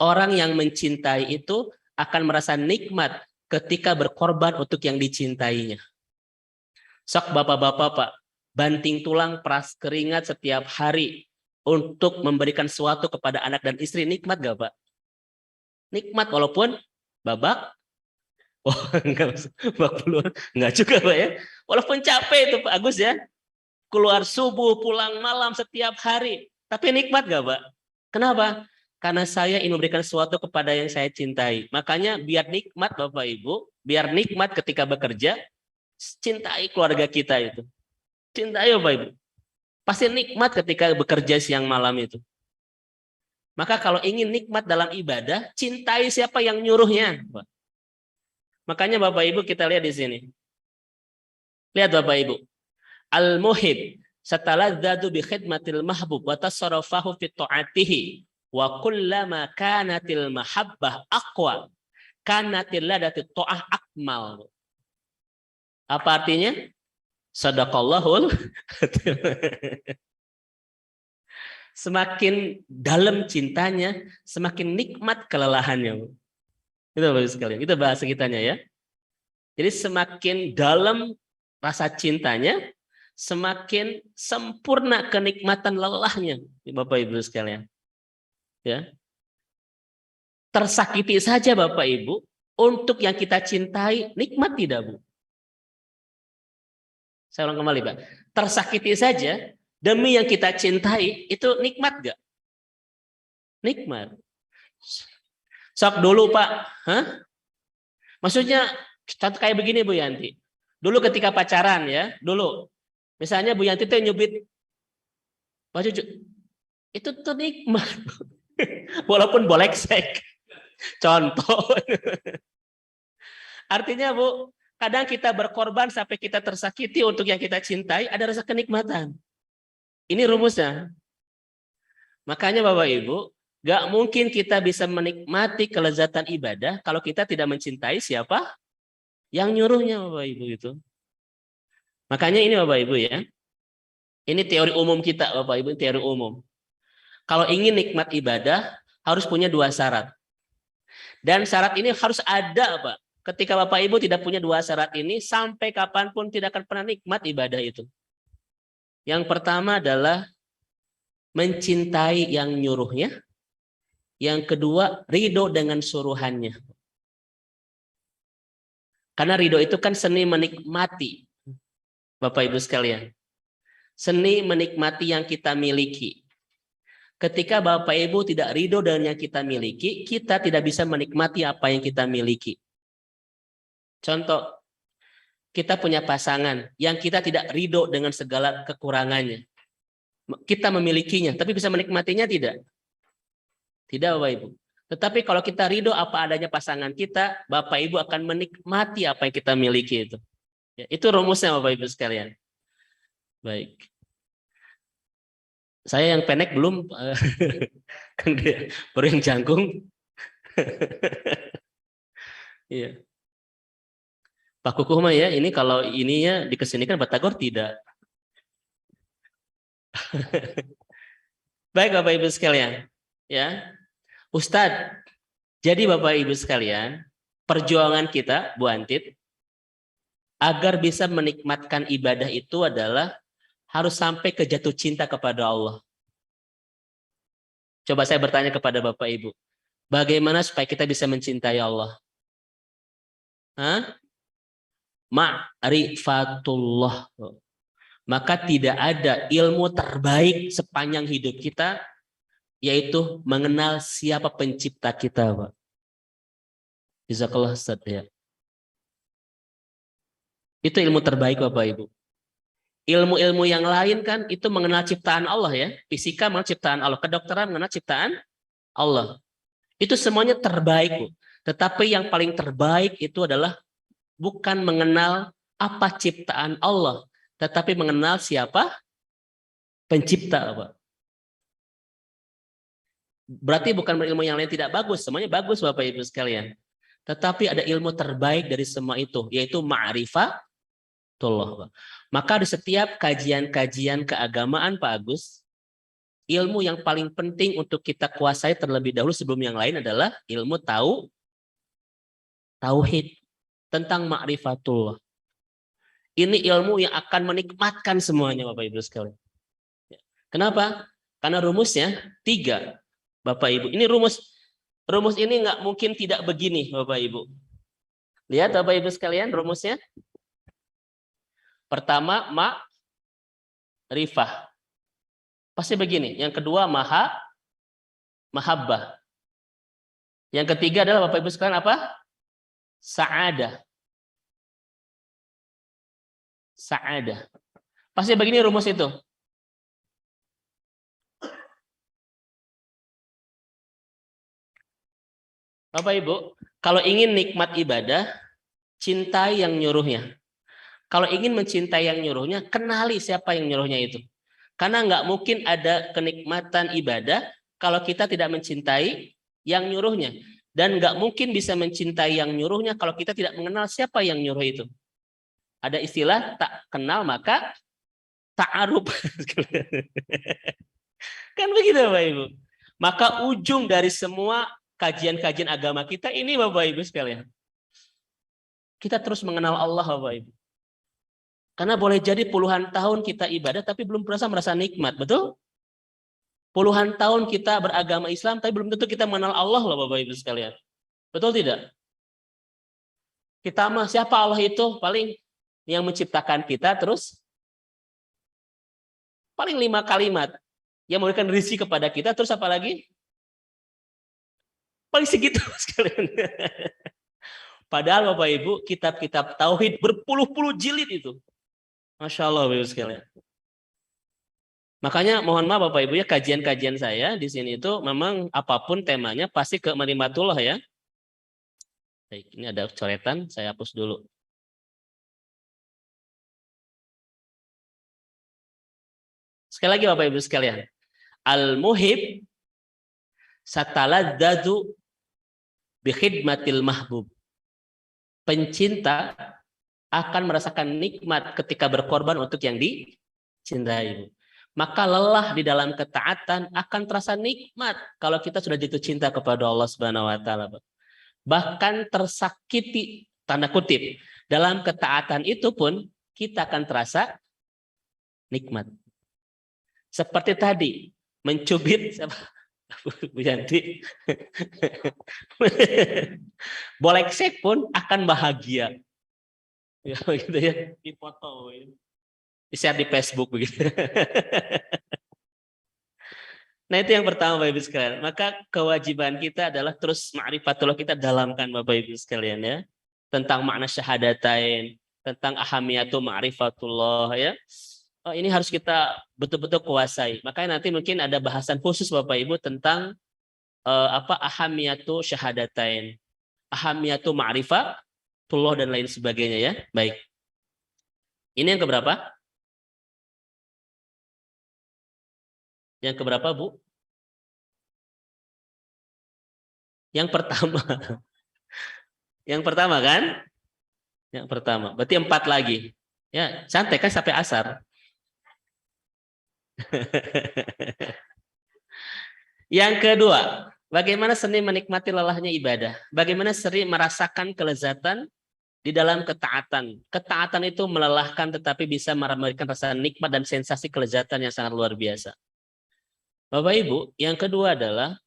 Orang yang mencintai itu akan merasa nikmat ketika berkorban untuk yang dicintainya. Sok bapak-bapak Pak, banting tulang peras keringat setiap hari untuk memberikan sesuatu kepada anak dan istri, nikmat gak Pak? Nikmat walaupun babak, oh enggak, babak belur, enggak juga Pak ya. Walaupun capek itu Pak Agus ya, keluar subuh, pulang malam setiap hari. Tapi nikmat gak Pak? Kenapa? Karena saya ingin memberikan sesuatu kepada yang saya cintai. Makanya biar nikmat Bapak Ibu, biar nikmat ketika bekerja, cintai keluarga kita itu. Cintai Bapak Ibu. Pasti nikmat ketika bekerja siang malam itu. Maka kalau ingin nikmat dalam ibadah, cintai siapa yang nyuruhnya. Makanya Bapak Ibu kita lihat di sini. Lihat Bapak Ibu. Al-muhib sataladdadu bi khidmatil mahbub wa tasarrafahu fi ta'atihi wa kullama kanatil mahabbah aqwa kanatil ladati ta'ah akmal. Apa artinya? Sadaqallahul. Semakin dalam cintanya, semakin nikmat kelelahannya. Itu Bapak sekalian. Itu bahasa kitanya ya. Jadi semakin dalam rasa cintanya, semakin sempurna kenikmatan lelahnya, Bapak Ibu sekalian. Ya. Tersakiti saja Bapak Ibu untuk yang kita cintai, nikmat tidak, Bu? Saya ulang kembali, Pak. Tersakiti saja demi yang kita cintai, itu nikmat gak? Nikmat. Sok dulu, Pak. Hah? Maksudnya kayak begini, Bu Yanti. Dulu ketika pacaran ya, dulu. Misalnya Bu Yanti tuh nyubit baju, itu tuh nikmat. Walaupun boleksek. Contoh. Artinya Bu, kadang kita berkorban sampai kita tersakiti untuk yang kita cintai, ada rasa kenikmatan. Ini rumusnya. Makanya Bapak Ibu, gak mungkin kita bisa menikmati kelezatan ibadah kalau kita tidak mencintai siapa yang nyuruhnya Bapak Ibu itu. Makanya ini Bapak Ibu ya. Ini teori umum kita Bapak Ibu, teori umum. Kalau ingin nikmat ibadah harus punya dua syarat. Dan syarat ini harus ada Pak. Ketika Bapak Ibu tidak punya dua syarat ini, sampai kapanpun tidak akan pernah nikmat ibadah itu. Yang pertama adalah mencintai yang nyuruhnya. Yang kedua, ridho dengan suruhannya. Karena ridho itu kan seni menikmati. Bapak Ibu sekalian. Seni menikmati yang kita miliki. Ketika Bapak Ibu tidak ridho dengan yang kita miliki, kita tidak bisa menikmati apa yang kita miliki. Contoh, kita punya pasangan yang kita tidak ridho dengan segala kekurangannya. Kita memilikinya, tapi bisa menikmatinya tidak? Tidak Bapak Ibu. Tetapi kalau kita ridho apa adanya pasangan kita, Bapak Ibu akan menikmati apa yang kita miliki itu. Ya, itu rumusnya Bapak Ibu sekalian. Baik. Saya yang pendek belum, kan dia baru yang jangkung. Iya. Pak Kukuh mah ya, ini kalau ininya dikesinikan Batagor tidak. Baik Bapak Ibu sekalian, ya. Ustadz, jadi Bapak Ibu sekalian, perjuangan kita, Bu Antit, agar bisa menikmatkan ibadah itu adalah harus sampai ke jatuh cinta kepada Allah. Coba saya bertanya kepada Bapak Ibu, bagaimana supaya kita bisa mencintai Allah? Hah? Ma'rifatullah. Maka tidak ada ilmu terbaik sepanjang hidup kita, yaitu mengenal siapa pencipta kita, Pak. Jazakallah Ustaz ya. Itu ilmu terbaik Bapak Ibu. Ilmu-ilmu yang lain kan itu mengenal ciptaan Allah ya. Fisika mengenal ciptaan Allah, kedokteran mengenal ciptaan Allah. Itu semuanya terbaik, Bu. Tetapi yang paling terbaik itu adalah bukan mengenal apa ciptaan Allah, tetapi mengenal siapa pencipta, Pak. Berarti bukan ilmu yang lain tidak bagus, semuanya bagus Bapak Ibu sekalian. Tetapi ada ilmu terbaik dari semua itu, yaitu ma'rifatullah. Maka di setiap kajian-kajian keagamaan Pak Agus, ilmu yang paling penting untuk kita kuasai terlebih dahulu sebelum yang lain adalah ilmu tauhid tentang ma'rifatullah. Ini ilmu yang akan menikmatkan semuanya Bapak Ibu sekalian. Kenapa? Karena rumusnya 3. Bapak Ibu, ini rumus ini nggak mungkin tidak begini Bapak Ibu. Lihat Bapak Ibu sekalian rumusnya. Pertama ma'rifah. Pasti begini. Yang kedua mahabbah. Yang ketiga adalah Bapak Ibu sekalian apa? Sa'adah. Pasti begini rumus itu. Bapak Ibu, kalau ingin nikmat ibadah, cintai yang nyuruhnya. Kalau ingin mencintai yang nyuruhnya, kenali siapa yang nyuruhnya itu. Karena nggak mungkin ada kenikmatan ibadah kalau kita tidak mencintai yang nyuruhnya. Dan nggak mungkin bisa mencintai yang nyuruhnya kalau kita tidak mengenal siapa yang nyuruh itu. Ada istilah tak kenal maka ta'aruf. Kan begitu Bapak Ibu. Maka ujung dari semua kajian-kajian agama kita ini Bapak Ibu sekalian. Kita terus mengenal Allah Bapak Ibu. Karena boleh jadi puluhan tahun kita ibadah tapi belum merasa nikmat, betul? Puluhan tahun kita beragama Islam tapi belum tentu kita mengenal Allah loh Bapak Ibu sekalian. Betul tidak? Kita mah siapa Allah itu? Paling yang menciptakan kita terus paling 5 kalimat yang memberikan rezeki kepada kita terus apa lagi? Paling segitu sekalian. Padahal Bapak Ibu kitab-kitab tauhid berpuluh-puluh jilid itu. Masya Allah Bapak Ibu sekalian. Makanya mohon maaf Bapak Ibu ya kajian-kajian saya di sini itu memang apapun temanya pasti ke ma'rifatullah ya. Baik, ini ada coretan, saya hapus dulu. Sekali lagi Bapak Ibu sekalian. Al-muhib sataladdadu bikhidmatil mahbub. Pencinta akan merasakan nikmat ketika berkorban untuk yang dicintai. Maka lelah di dalam ketaatan akan terasa nikmat kalau kita sudah jatuh cinta kepada Allah Subhanahu wa taala. Bahkan tersakiti tanda kutip dalam ketaatan itu pun kita akan terasa nikmat. Seperti tadi mencubit Bu Yanti boleksek pun akan bahagia. Ya gitu ya, dipoto, di-share di Facebook begitu. Nah itu yang pertama Bapak Ibu sekalian. Maka kewajiban kita adalah terus ma'rifatullah kita dalamkan Bapak Ibu sekalian ya. Tentang makna syahadatain, tentang ahamiyatu ma'rifatullah ya. Oh, ini harus kita betul-betul kuasai. Makanya nanti mungkin ada bahasan khusus Bapak Ibu tentang ahamiyatu syahadatain, ahamiyatu ma'rifatullah dan lain sebagainya ya. Baik. Ini yang keberapa? Yang keberapa, Bu? Yang pertama. Yang pertama kan? Yang pertama. Berarti 4 lagi. Ya, santai kan sampai asar. Yang kedua, bagaimana seni menikmati lelahnya ibadah? Bagaimana sering merasakan kelezatan di dalam ketaatan. Ketaatan itu melelahkan tetapi bisa memberikan rasa nikmat dan sensasi kelezatan yang sangat luar biasa. Bapak Ibu, yang kedua adalah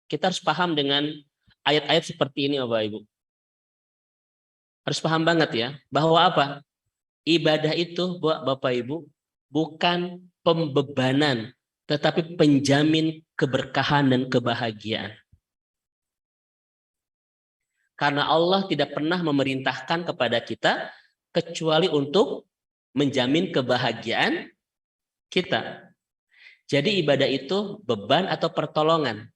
kita harus paham dengan ayat-ayat seperti ini Bapak Ibu. Harus paham banget ya, bahwa apa? Ibadah itu Bapak Ibu bukan pembebanan, tetapi penjamin keberkahan dan kebahagiaan. Karena Allah tidak pernah memerintahkan kepada kita kecuali untuk menjamin kebahagiaan kita. Jadi ibadah itu beban atau pertolongan.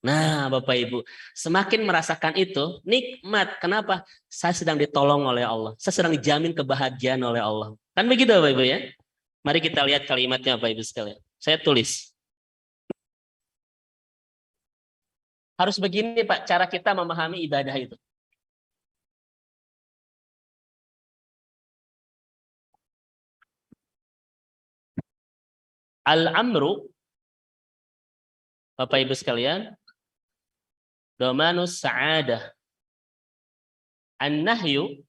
Nah, Bapak Ibu, semakin merasakan itu, nikmat. Kenapa? Saya sedang ditolong oleh Allah. Saya sedang dijamin kebahagiaan oleh Allah. Kan begitu Bapak Ibu ya? Mari kita lihat kalimatnya Bapak Ibu sekalian. Saya tulis. Harus begini Pak, cara kita memahami ibadah itu. Al-amru, Bapak Ibu sekalian, domanus sa'adah. An-nahyu,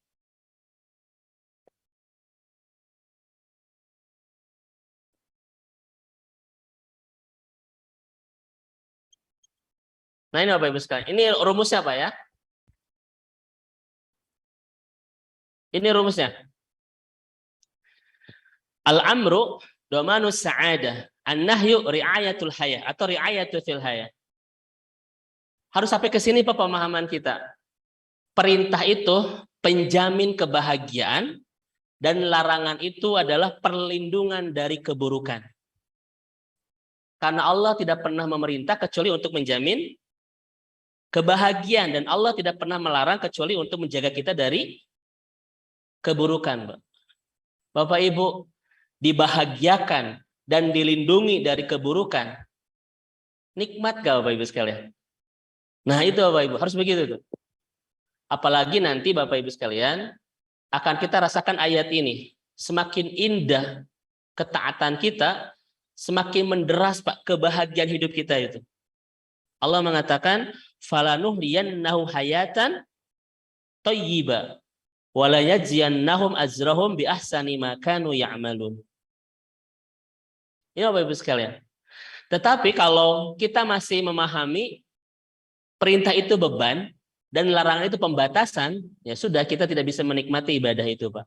nah ini Bapak Ibu sekalian, ini rumusnya Pak ya. Ini rumusnya. Al-amru domanus sa'adah. An-nahyu ri'ayatul hayah atau ri'ayatul fil hayah. Harus sampai ke sini Pak pemahaman kita. Perintah itu penjamin kebahagiaan dan larangan itu adalah perlindungan dari keburukan. Karena Allah tidak pernah memerintah kecuali untuk menjamin kebahagiaan dan Allah tidak pernah melarang kecuali untuk menjaga kita dari keburukan. Bapak Ibu, dibahagiakan dan dilindungi dari keburukan. Nikmat gak Bapak Ibu sekalian? Nah itu Bapak Ibu, harus begitu tuh. Apalagi nanti Bapak Ibu sekalian, akan kita rasakan ayat ini. Semakin indah ketaatan kita, semakin menderas Pak kebahagiaan hidup kita itu. Allah mengatakan, falanuhliyannahu hayatan thayyiba wala yajziyannahum ajrahum bi ahsani ma kanu ya'malun. Ini Bapak Ibu sekalian. Tetapi kalau kita masih memahami perintah itu beban dan larangan itu pembatasan, ya sudah kita tidak bisa menikmati ibadah itu, Pak.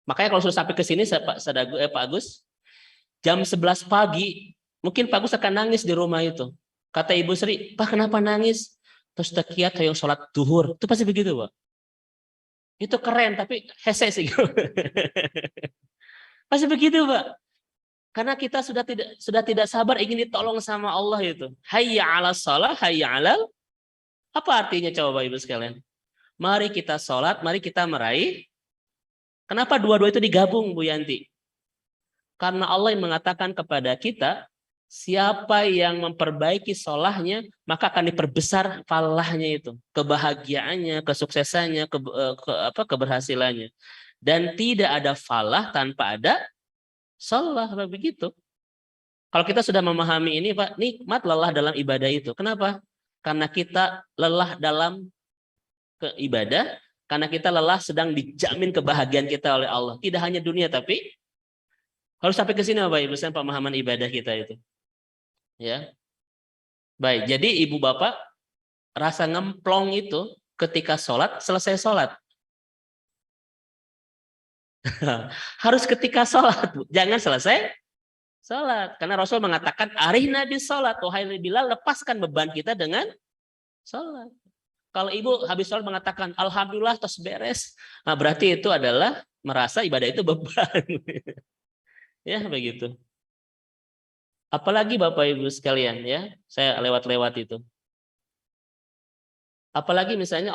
Makanya kalau sudah sampai ke sini Pak Agus, jam 11 pagi, mungkin Pak Agus akan nangis di rumah itu. Kata Ibu Sri, Pak kenapa nangis? Terus takiat yang sholat duhur. Itu pasti begitu, Pak. Itu keren, tapi hese sih. Pasti begitu, Pak. Karena kita sudah tidak sabar ingin ditolong sama Allah itu. Hayya 'alas shalah, hayya 'alal. Apa artinya coba Ibu sekalian? Mari kita sholat, mari kita meraih. Kenapa dua-dua itu digabung Bu Yanti? Karena Allah yang mengatakan kepada kita, siapa yang memperbaiki sholahnya, maka akan diperbesar falahnya itu. Kebahagiaannya, kesuksesannya, keberhasilannya. Dan tidak ada falah tanpa ada sholah, begitu. Kalau kita sudah memahami ini, Pak, nikmat lelah dalam ibadah itu. Kenapa? Karena kita lelah dalam ibadah, karena kita lelah sedang dijamin kebahagiaan kita oleh Allah. Tidak hanya dunia, tapi harus sampai ke sini Bapak Ibu, pemahaman ibadah kita itu. Ya. Baik, jadi Ibu Bapak rasa ngemplong itu ketika sholat, selesai sholat. Harus ketika sholat, jangan selesai sholat. Karena Rasul mengatakan, arihna bis sholat, wahai Bilal, lepaskan beban kita dengan sholat. Kalau Ibu habis sholat mengatakan, alhamdulillah tos beres, nah berarti itu adalah merasa ibadah itu beban. Ya begitu. Apalagi Bapak Ibu sekalian ya, saya lewat-lewat itu. Apalagi misalnya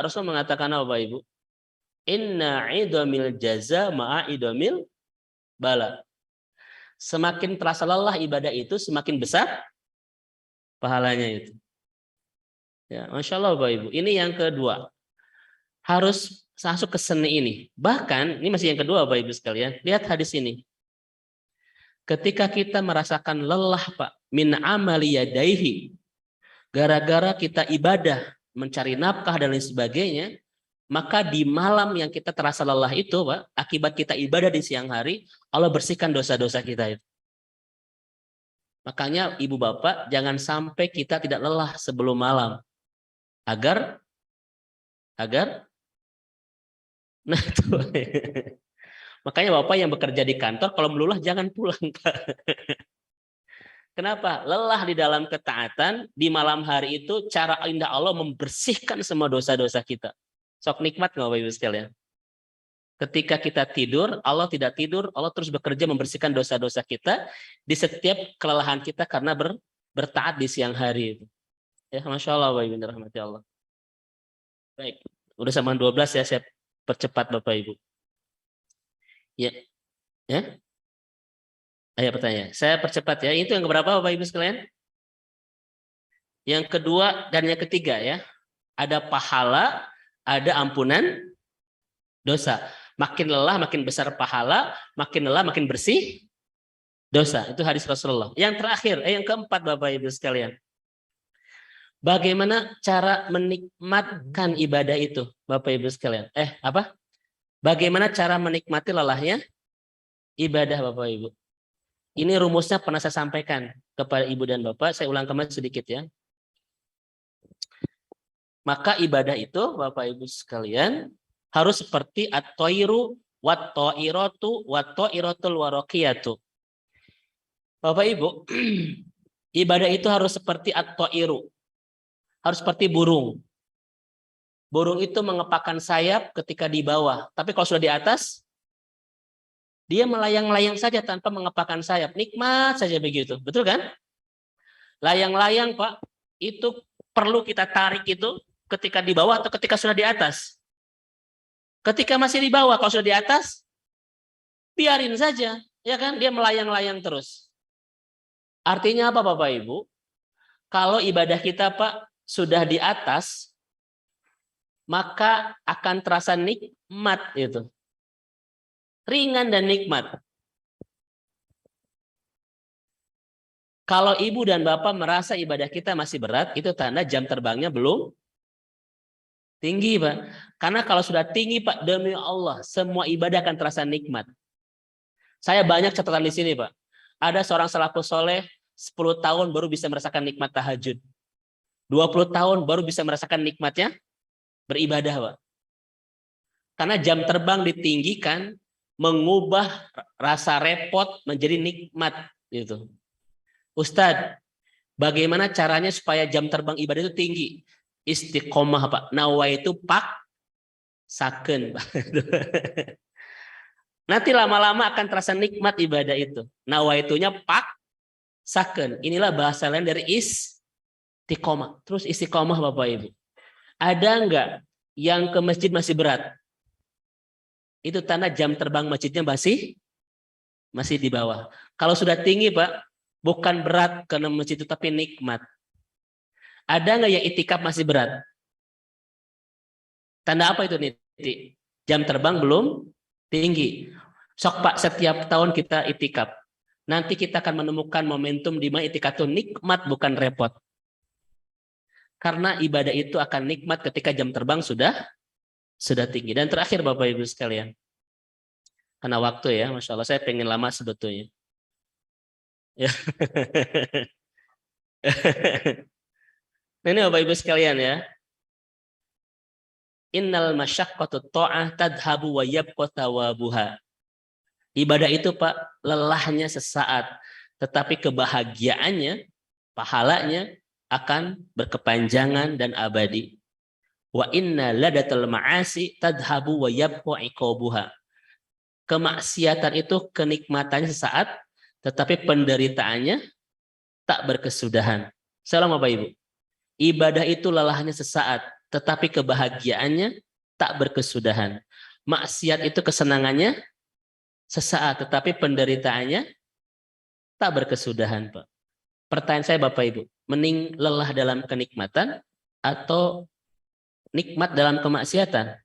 Rasul mengatakan apa Bapak Ibu? Inna idhamil jaza ma'a idhamil bala. Semakin terasa lelah ibadah itu, semakin besar pahalanya itu. Ya, Masya Allah Bapak Ibu. Ini yang kedua. Harus masuk ke seni ini. Bahkan, ini masih yang kedua Bapak Ibu sekalian. Lihat hadis ini. Ketika kita merasakan lelah Pak, min amali yadaihi, gara-gara kita ibadah, mencari nafkah dan lain sebagainya, maka di malam yang kita terasa lelah itu Pak, akibat kita ibadah di siang hari, Allah bersihkan dosa-dosa kita itu. Makanya Ibu Bapak, jangan sampai kita tidak lelah sebelum malam. Agar nah itu. Makanya Bapak yang bekerja di kantor, kalau meluluh jangan pulang, Pak. Kenapa? Lelah di dalam ketaatan, di malam hari itu cara indah Allah membersihkan semua dosa-dosa kita. Sok nikmat nggak Bapak Ibu sekalian? Ketika kita tidur, Allah tidak tidur, Allah terus bekerja membersihkan dosa-dosa kita di setiap kelelahan kita karena bertaat di siang hari. Ya, Masya Allah, Bapak Ibu rahmati Allah. Baik, udah sama 12 ya, saya percepat Bapak Ibu. Ya, ya. Ayo pertanyaan. Saya percepat ya. Itu yang keberapa Bapak Ibu sekalian? Yang kedua dan yang ketiga ya. Ada pahala, ada ampunan dosa. Makin lelah makin besar pahala, makin lelah makin bersih dosa. Itu hadis Rasulullah. Yang terakhir, yang keempat Bapak Ibu sekalian. Bagaimana cara menikmatkan ibadah itu, Bapak Ibu sekalian? Bagaimana cara menikmati lelahnya ibadah, Bapak Ibu? Ini rumusnya pernah saya sampaikan kepada Ibu dan Bapak. Saya ulang kembali sedikit ya. Maka ibadah itu, Bapak Ibu sekalian, harus seperti at-toiru wat-toiratu wat-toiratul waraqiyatu. Bapak Ibu, ibadah itu harus seperti at-toiru. Harus seperti burung. Burung itu mengepakkan sayap ketika di bawah. Tapi kalau sudah di atas, dia melayang-layang saja tanpa mengepakkan sayap. Nikmat saja begitu. Betul kan? Layang-layang, Pak. Itu perlu kita tarik itu ketika di bawah atau ketika sudah di atas. Ketika masih di bawah, kalau sudah di atas, biarin saja. Ya kan? Dia melayang-layang terus. Artinya apa Bapak Ibu? Kalau ibadah kita, Pak, sudah di atas, maka akan terasa nikmat itu. Ringan dan nikmat. Kalau ibu dan bapak merasa ibadah kita masih berat, itu tanda jam terbangnya belum tinggi, Pak. Karena kalau sudah tinggi, Pak, demi Allah, semua ibadah akan terasa nikmat. Saya banyak catatan di sini, Pak. Ada seorang salafus soleh, 10 tahun baru bisa merasakan nikmat tahajud. 20 tahun baru bisa merasakan nikmatnya beribadah, Pak. Karena jam terbang ditinggikan, mengubah rasa repot menjadi nikmat gitu. Ustadz, bagaimana caranya supaya jam terbang ibadah itu tinggi? Istiqomah, Pak. Nawaitu pak saken. Nanti lama-lama akan terasa nikmat ibadah itu. Nawaitunya pak saken. Inilah bahasa lain dari istiqomah. Terus istiqomah Bapak Ibu. Ada enggak yang ke masjid masih berat? Itu tanda jam terbang masjidnya masih di bawah. Kalau sudah tinggi, Pak, bukan berat karena masjid itu, tapi nikmat. Ada nggak yang itikaf masih berat? Tanda apa itu nih? Jam terbang belum tinggi. Sok Pak, setiap tahun kita itikaf. Nanti kita akan menemukan momentum di mana itikaf itu nikmat bukan repot. Karena ibadah itu akan nikmat ketika jam terbang sudah tinggi. Dan terakhir Bapak Ibu sekalian, karena waktu ya, Masya Allah, saya pengen lama sebetulnya. Ya. Nah, ini Bapak Ibu sekalian ya. Innal masyaqqatu ta'ah tadhabu wa yabqa thawabuha. Ibadah itu Pak, lelahnya sesaat, tetapi kebahagiaannya, pahalanya akan berkepanjangan dan abadi. Wa inna ladatal ma'asi tadhabu wa yabqa iqabuha. Kemaksiatan itu kenikmatannya sesaat, tetapi penderitaannya tak berkesudahan. Salam Bapak Ibu. Ibadah itu lelahnya sesaat, tetapi kebahagiaannya tak berkesudahan. Maksiat itu kesenangannya sesaat, tetapi penderitaannya tak berkesudahan, Pak. Pertanyaan saya Bapak Ibu, mending lelah dalam kenikmatan atau nikmat dalam kemaksiatan?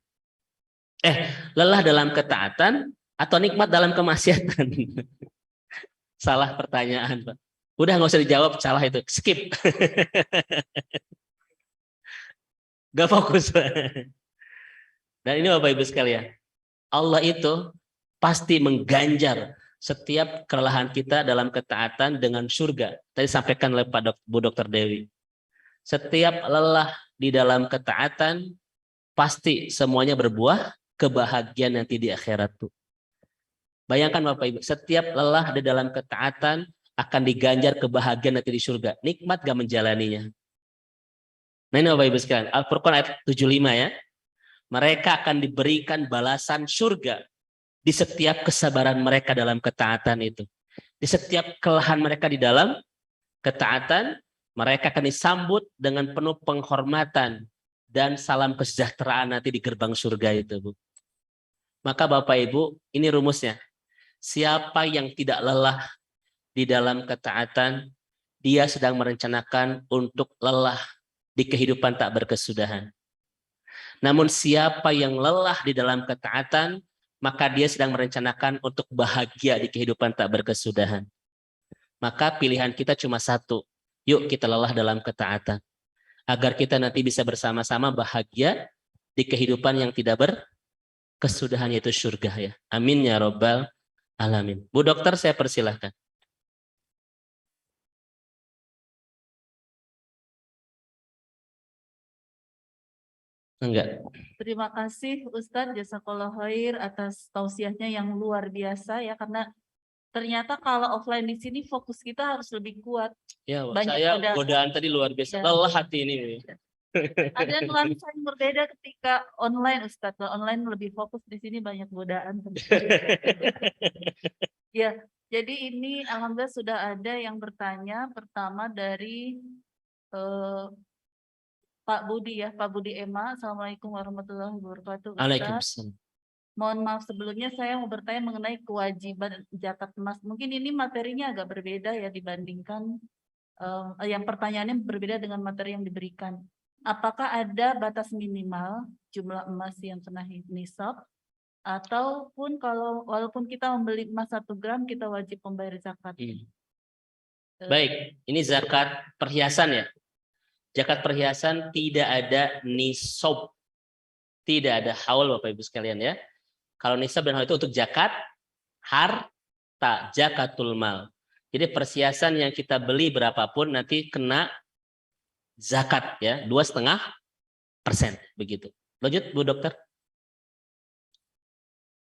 Lelah dalam ketaatan atau nikmat dalam kemaksiatan? Salah pertanyaan, Pak. Udah nggak usah dijawab, salah itu. Skip. Gak fokus. Dan ini Bapak Ibu sekalian, Allah itu pasti mengganjar setiap kelelahan kita dalam ketaatan dengan surga. Tadi sampaikan oleh Bu Dr. Dewi. Setiap lelah di dalam ketaatan pasti semuanya berbuah kebahagiaan nanti di akhirat tuh. Bayangkan Bapak Ibu, setiap lelah di dalam ketaatan akan diganjar kebahagiaan nanti di surga. Nikmat gak menjalaninya? Nah ini Bapak Ibu sekalian, Al-Furqan ayat 75 ya. mereka akan diberikan balasan surga di setiap kesabaran mereka dalam ketaatan itu. Di setiap kelelahan mereka di dalam ketaatan, mereka akan disambut dengan penuh penghormatan dan salam kesejahteraan nanti di gerbang surga itu, Bu. Maka Bapak Ibu, ini rumusnya. Siapa yang tidak lelah di dalam ketaatan, dia sedang merencanakan untuk lelah di kehidupan tak berkesudahan. Namun siapa yang lelah di dalam ketaatan, maka dia sedang merencanakan untuk bahagia di kehidupan tak berkesudahan. Maka pilihan kita cuma satu. Yuk kita lelah dalam ketaatan. Agar kita nanti bisa bersama-sama bahagia di kehidupan yang tidak berkesudahan, yaitu surga ya. Amin ya Rabbal Alamin. Bu Dokter, saya persilahkan. Enggak. Terima kasih Ustadz Jazakallah khair atas tausiahnya yang luar biasa ya, karena ternyata kalau offline di sini fokus kita harus lebih kuat. Ya, Banyak saya godaan. godaan tadi luar biasa. Ya. Lelah hati ini. Ada nuansa yang berbeda ketika online Ustadz. Kalau online lebih fokus, di sini banyak godaan. Ya, jadi ini alhamdulillah sudah ada yang bertanya. Pertama dari Pak Budi ya, Pak Budi Emma. Assalamualaikum warahmatullahi wabarakatuh. Ustadz. Waalaikumsalam. Mohon maaf sebelumnya saya mau bertanya mengenai kewajiban zakat emas. Mungkin ini materinya agak berbeda ya dibandingkan yang pertanyaannya berbeda dengan materi yang diberikan. Apakah ada batas minimal jumlah emas yang kena nisab, ataupun kalau walaupun kita membeli emas 1 gram kita wajib membayar zakat? Baik, ini zakat perhiasan ya. Zakat perhiasan tidak ada nisab, tidak ada haul Bapak Ibu sekalian ya. Kalau nisab dan haul itu untuk zakat harta, zakatul mal. Jadi perhiasan yang kita beli berapapun nanti kena zakat ya, 2,5% begitu. Lanjut Bu Dokter.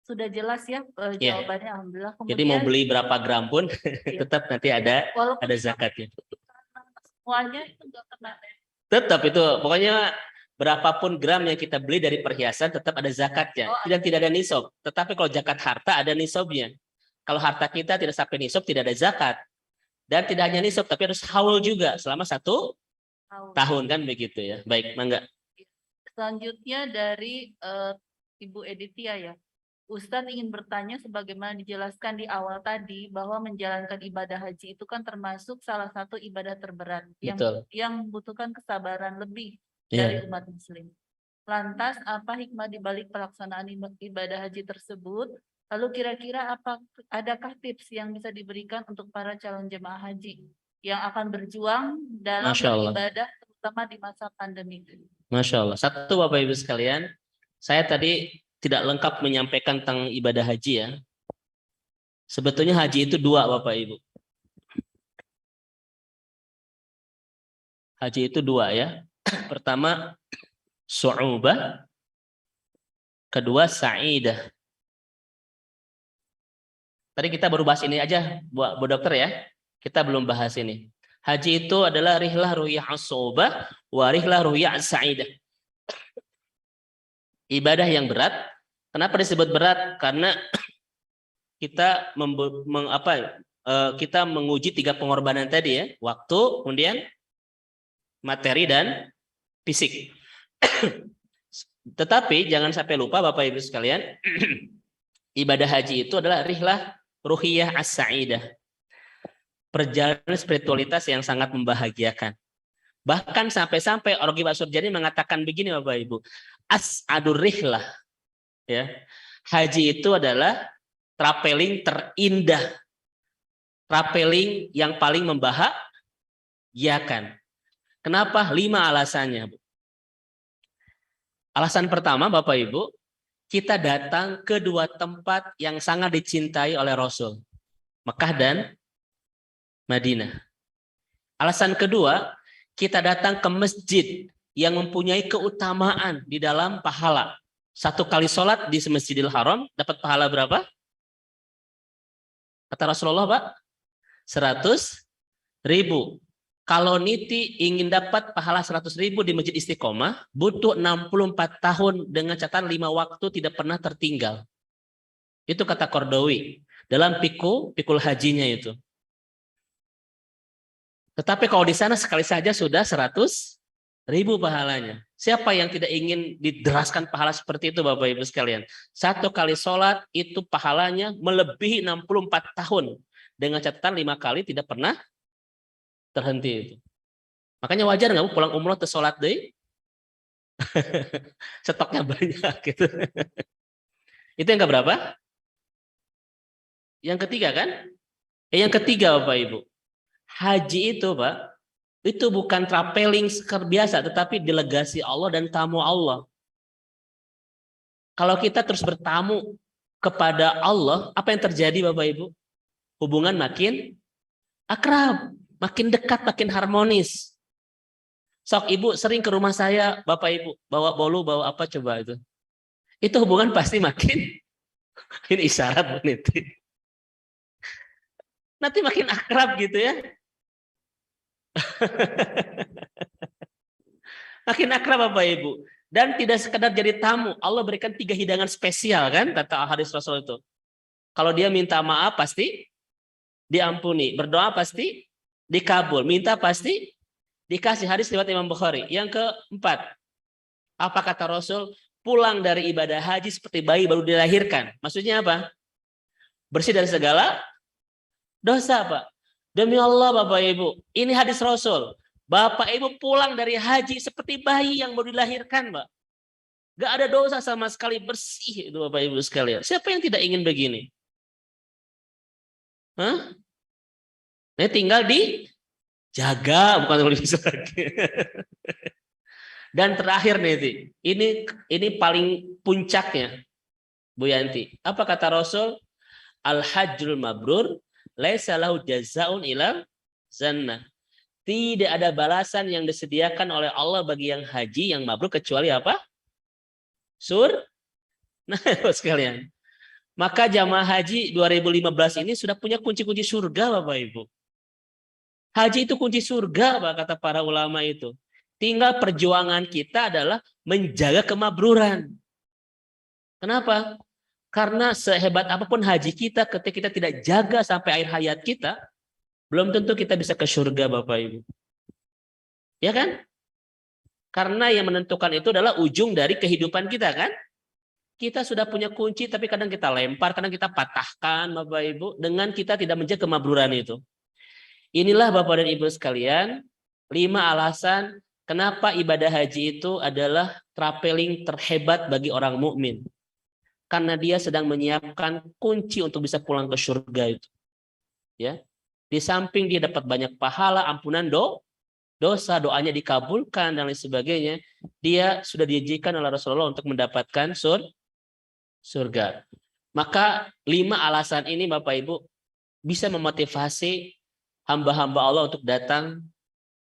Sudah jelas ya jawabannya alhamdulillah. Kemudian, jadi mau beli berapa gram pun tetap nanti ada zakatnya. Semuanya itu enggak kena. Tetap itu pokoknya berapapun gram yang kita beli dari perhiasan tetap ada zakatnya. Tidak ada nisab. Tetapi kalau zakat harta ada nisabnya. Kalau harta kita tidak sampai nisab tidak ada zakat. Dan tidak hanya nisab tapi harus haul juga selama 1 tahun kan begitu ya. Baik, mangga. Selanjutnya dari Ibu Editia ya. Ustadz ingin bertanya sebagaimana dijelaskan di awal tadi bahwa menjalankan ibadah haji itu kan termasuk salah satu ibadah terberat yang membutuhkan kesabaran lebih dari umat muslim. Lantas apa hikmah dibalik pelaksanaan ibadah haji tersebut? Lalu kira-kira adakah tips yang bisa diberikan untuk para calon jemaah haji yang akan berjuang dalam beribadah terutama di masa pandemi? Masya Allah. Satu Bapak Ibu sekalian, saya tadi tidak lengkap menyampaikan tentang ibadah haji ya. Sebetulnya haji itu 2 Bapak Ibu. Haji itu 2 ya. Pertama su'ubah, kedua sa'idah. Tadi kita baru bahas ini aja Bu Dokter ya. Kita belum bahas ini. Haji itu adalah rihlah ruhiyah as-su'ubah wa rihlah ruhiyah as-sa'idah. Ibadah yang berat. Kenapa disebut berat? Karena kita kita menguji 3 pengorbanan tadi ya, waktu, kemudian materi dan fisik. Tetapi jangan sampai lupa Bapak Ibu sekalian, ibadah haji itu adalah rihlah ruhiyah as-sa'idah. Perjalanan spiritualitas yang sangat membahagiakan. Bahkan sampai-sampai Ar-Raghib As-Surjani mengatakan begini Bapak Ibu, as'adur rihlah. Ya. Haji itu adalah traveling terindah. Traveling yang paling membahagiakan. Kenapa? 5 alasannya. Alasan pertama Bapak Ibu, kita datang ke 2 tempat yang sangat dicintai oleh Rasul. Mekah dan Madinah. Alasan kedua, kita datang ke masjid yang mempunyai keutamaan di dalam pahala. 1 kali sholat di Masjidil Haram dapat pahala berapa? Kata Rasulullah Pak? 100.000. Kalau niti ingin dapat pahala 100.000 di Masjid Istiqomah, butuh 64 tahun dengan catatan 5 waktu tidak pernah tertinggal. Itu kata Qardawi dalam pikul hajinya itu. Tetapi kalau di sana sekali saja sudah 100.000 pahalanya. Siapa yang tidak ingin dideraskan pahala seperti itu Bapak Ibu sekalian? 1 kali sholat itu pahalanya melebihi 64 tahun. Dengan catatan 5 kali tidak pernah terhenti itu. Makanya wajar nggak pulang umroh ke sholat deh? Stoknya banyak gitu. Itu yang keberapa? Yang ketiga kan? Yang ketiga Bapak Ibu. Haji itu Pak, itu bukan traveling biasa, tetapi delegasi Allah dan tamu Allah. Kalau kita terus bertamu kepada Allah, apa yang terjadi Bapak Ibu? Hubungan makin akrab, makin dekat, makin harmonis. Sok Ibu sering ke rumah saya, Bapak Ibu, bawa bolu, bawa apa coba itu. Itu hubungan pasti makin, ini isyarat nanti makin akrab gitu ya. Makin akrab Bapak Ibu. Dan tidak sekedar jadi tamu, Allah berikan 3 hidangan spesial kan, kata hadis Rasul itu. Kalau dia minta maaf pasti diampuni, berdoa pasti dikabul, minta pasti dikasih. Hadis riwayat Imam Bukhari. Yang keempat, apa kata Rasul? Pulang dari ibadah haji seperti bayi baru dilahirkan. Maksudnya apa? Bersih dari segala dosa Pak. Demi Allah Bapak Ibu, ini hadis Rasul. Bapak Ibu pulang dari haji seperti bayi yang baru dilahirkan, Pak. Gak ada dosa sama sekali, bersih itu Bapak Ibu sekalian. Siapa yang tidak ingin begini? Hah? Nah, tinggal dijaga, bukan bisa lagi. Dan terakhir nih, ini paling puncaknya, Bu Yanti. Apa kata Rasul? Al-hajjul mabrur laisa lahu jazaun ila jannah. Tidak ada balasan yang disediakan oleh Allah bagi yang haji yang mabrur kecuali apa? Nah, sekalian. Maka jamaah haji 2015 ini sudah punya kunci-kunci surga Bapak Ibu. Haji itu kunci surga Pak, kata para ulama itu. Tinggal perjuangan kita adalah menjaga kemabruran. Kenapa? Karena sehebat apapun haji kita, ketika kita tidak jaga sampai akhir hayat kita, belum tentu kita bisa ke surga Bapak Ibu. Ya kan? Karena yang menentukan itu adalah ujung dari kehidupan kita kan? Kita sudah punya kunci tapi kadang kita lempar, kadang kita patahkan Bapak Ibu dengan kita tidak menjaga kemabruran itu. Inilah Bapak dan Ibu sekalian, 5 alasan kenapa ibadah haji itu adalah traveling terhebat bagi orang mukmin. Karena dia sedang menyiapkan kunci untuk bisa pulang ke surga itu. Ya. Di samping dia dapat banyak pahala, ampunan dosa, doanya dikabulkan dan lain sebagainya, dia sudah dijanjikan oleh Rasulullah untuk mendapatkan surga. Maka 5 alasan ini Bapak Ibu bisa memotivasi hamba-hamba Allah untuk datang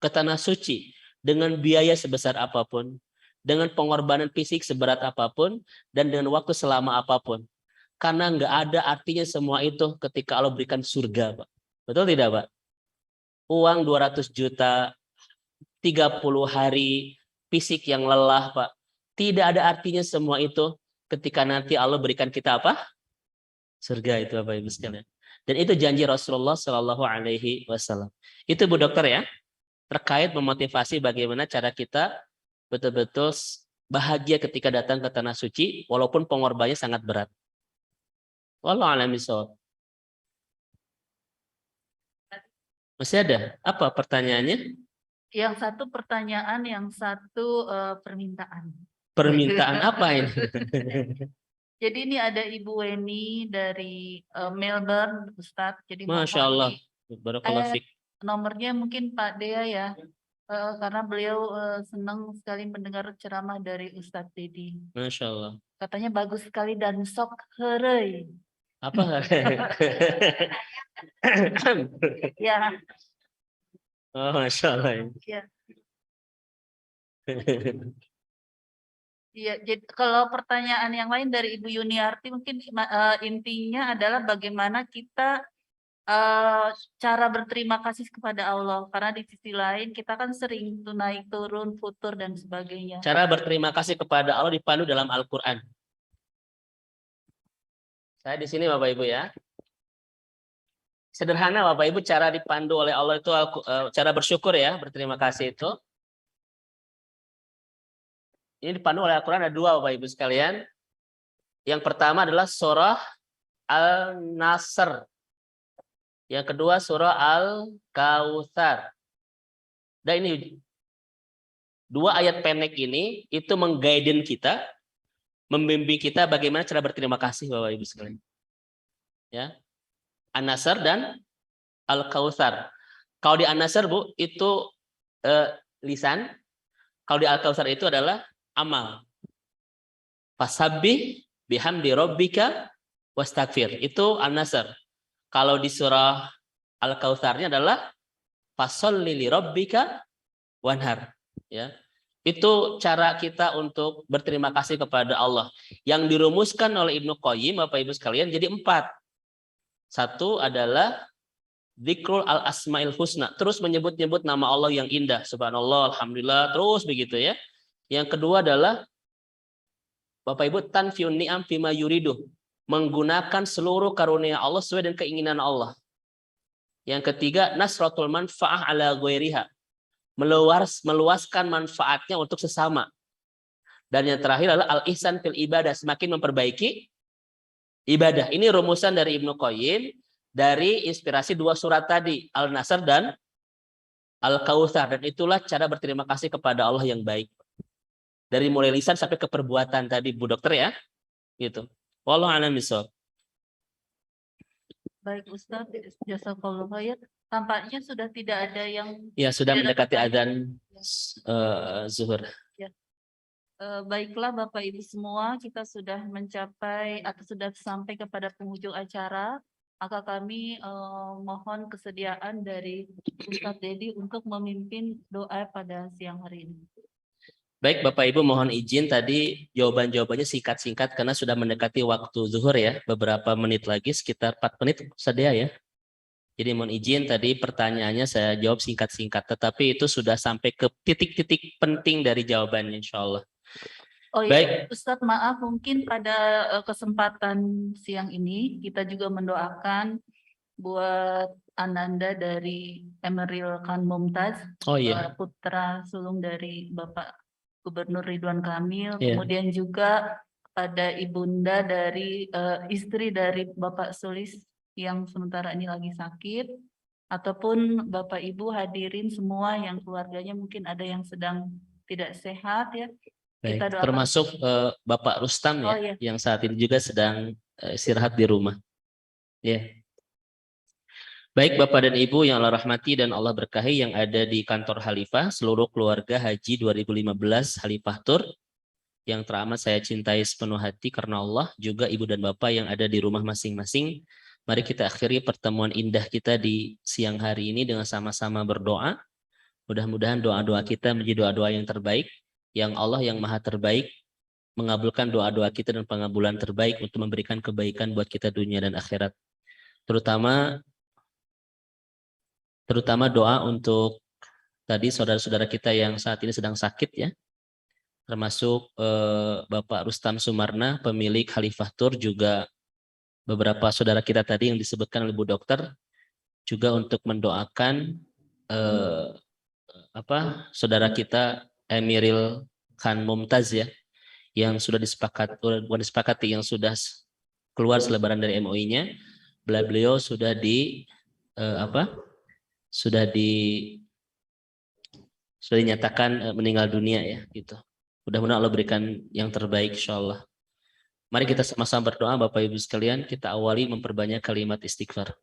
ke tanah suci dengan biaya sebesar apapun, dengan pengorbanan fisik seberat apapun, dan dengan waktu selama apapun. Karena nggak ada artinya semua itu ketika Allah berikan surga, Pak. Betul tidak, Pak? Uang 200 juta, 30 hari, fisik yang lelah, Pak. Tidak ada artinya semua itu ketika nanti Allah berikan kita apa? Surga itu, Bapak Ibu sekalian. Dan itu janji Rasulullah Shallallahu Alaihi Wasallam. Itu Bu Dokter ya, terkait memotivasi bagaimana cara kita betul-betul bahagia ketika datang ke tanah suci, walaupun pengorbanannya sangat berat. Wallahu a'lam bishawab. Masih ada? Apa pertanyaannya? Yang satu pertanyaan, yang satu permintaan. Permintaan apa ini? Jadi ini ada Ibu Weni dari Melbourne, Ustadz. Jadi Masya Allah. Barakallahu fiik. Nomornya mungkin Pak Dea ya, karena beliau senang sekali mendengar ceramah dari Ustadz Dedi. Masya Allah. Katanya bagus sekali dan sok herei. Apa? Ya. Oh, Masya Allah. Ya. Iya, jadi kalau pertanyaan yang lain dari Ibu Yuniarti mungkin intinya adalah bagaimana kita cara berterima kasih kepada Allah, karena di sisi lain kita kan sering tuh naik turun, futur dan sebagainya. Cara berterima kasih kepada Allah dipandu dalam Al-Quran. Saya di sini Bapak Ibu ya. Sederhana Bapak Ibu, cara dipandu oleh Allah itu cara bersyukur ya, berterima kasih itu. Ini dipandu oleh Al-Quran ada dua Bapak Ibu sekalian. Yang pertama adalah surah Al-Nasr. Yang kedua surah Al-Kautsar. Dan ini dua ayat pendek ini itu mengguiden kita, membimbing kita bagaimana cara berterima kasih Bapak Ibu sekalian. Ya. An-Nasr dan Al-Kautsar. Kalau di An-Nasr Bu itu lisan, kalau di Al-Kautsar itu adalah amal. Fasabbih bihamdi rabbika wastaghfir. Itu An-Nasr. Kalau di surah Al-Kautsarnya adalah fasholli li rabbika wanhar. Ya. Itu cara kita untuk berterima kasih kepada Allah. Yang dirumuskan oleh Ibnu Qayyim Bapak Ibu sekalian jadi 4. Satu adalah dzikrul al-asmail husna. Terus menyebut-nyebut nama Allah yang indah. Subhanallah, alhamdulillah, terus begitu ya. Yang kedua adalah Bapak Ibu tanfiun ni'am fima yuridu. Menggunakan seluruh karunia Allah sesuai dengan keinginan Allah. Yang ketiga, nasratul manfa'ah ala ghairiha. Meluaskan manfaatnya untuk sesama. Dan yang terakhir adalah al-ihsan fil ibadah, semakin memperbaiki ibadah. Ini rumusan dari Ibnu Qayyim dari inspirasi dua surat tadi, Al-Nasr dan Al-Kautsar. Dan itulah cara berterima kasih kepada Allah yang baik. Dari mulai lisan sampai ke perbuatan tadi Bu Dokter ya. Gitu. Wallahu a'lam bishawab. Baik Ustaz, jazakallahu khair. Tampaknya sudah tidak ada yang Ya, sudah mendekati pertanyaan. adzan zuhur. Baiklah Bapak Ibu semua, kita sudah mencapai atau sudah sampai kepada penghujung acara. Maka kami mohon kesediaan dari Ustadz Dedi untuk memimpin doa pada siang hari ini. Baik Bapak Ibu, mohon izin tadi jawaban-jawabannya singkat-singkat karena sudah mendekati waktu zuhur ya. Beberapa menit lagi, sekitar 4 menit sedia ya. Jadi mohon izin tadi pertanyaannya saya jawab singkat-singkat. Tetapi itu sudah sampai ke titik-titik penting dari jawabannya insya Allah. Oh iya, Baik. Ustadz maaf mungkin pada kesempatan siang ini kita juga mendoakan buat Ananda dari Emeril Khan Mumtaz, Oh iya. putra sulung dari Bapak Gubernur Ridwan Kamil, Iya. kemudian juga pada ibunda dari istri dari Bapak Sulis yang sementara ini lagi sakit, ataupun Bapak Ibu hadirin semua yang keluarganya mungkin ada yang sedang tidak sehat ya. Baik. Kita doakan. Termasuk Bapak Rustam ya, Oh, iya. yang saat ini juga sedang istirahat di rumah. Ya. Baik Bapak dan Ibu yang Allah rahmati dan Allah berkahi yang ada di kantor Khalifah, seluruh keluarga Haji 2015 Khalifah Tour yang teramat saya cintai sepenuh hati karena Allah, juga Ibu dan Bapak yang ada di rumah masing-masing. Mari kita akhiri pertemuan indah kita di siang hari ini dengan sama-sama berdoa. Mudah-mudahan doa-doa kita menjadi doa-doa yang terbaik, yang Allah yang maha terbaik mengabulkan doa-doa kita dan pengabulan terbaik untuk memberikan kebaikan buat kita dunia dan akhirat. Terutama doa untuk tadi saudara-saudara kita yang saat ini sedang sakit ya, termasuk Bapak Rustam Sumarna, pemilik Khalifah Tour, juga beberapa saudara kita tadi yang disebutkan oleh Bu Dokter, juga untuk mendoakan saudara kita Emeril Khan Mumtaz ya, yang sudah disepakati yang sudah keluar selebaran dari MUI-nya, beliau sudah dinyatakan meninggal dunia ya gitu. Mudah-mudahan Allah berikan yang terbaik insyaallah. Mari kita sama-sama berdoa Bapak Ibu sekalian, kita awali memperbanyak kalimat istighfar.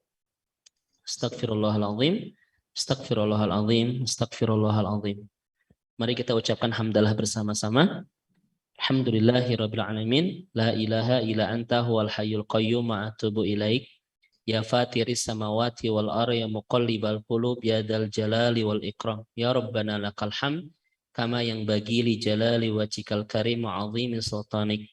Astagfirullahaladzim, astagfirullahaladzim, astagfirullahaladzim. Mari kita ucapkan hamdalah bersama-sama. Alhamdulillahirabbil alamin, la ilaha illa anta huwal hayyul qayyum wa atubu ilaik. Ya fatiris samawati wal ardi ya muqallibal qulub ya dzal jalali wal ikram. Ya Rabbana lakal hamd kama yang bagi li jalali wajhikal karim wa 'azimi sultanik.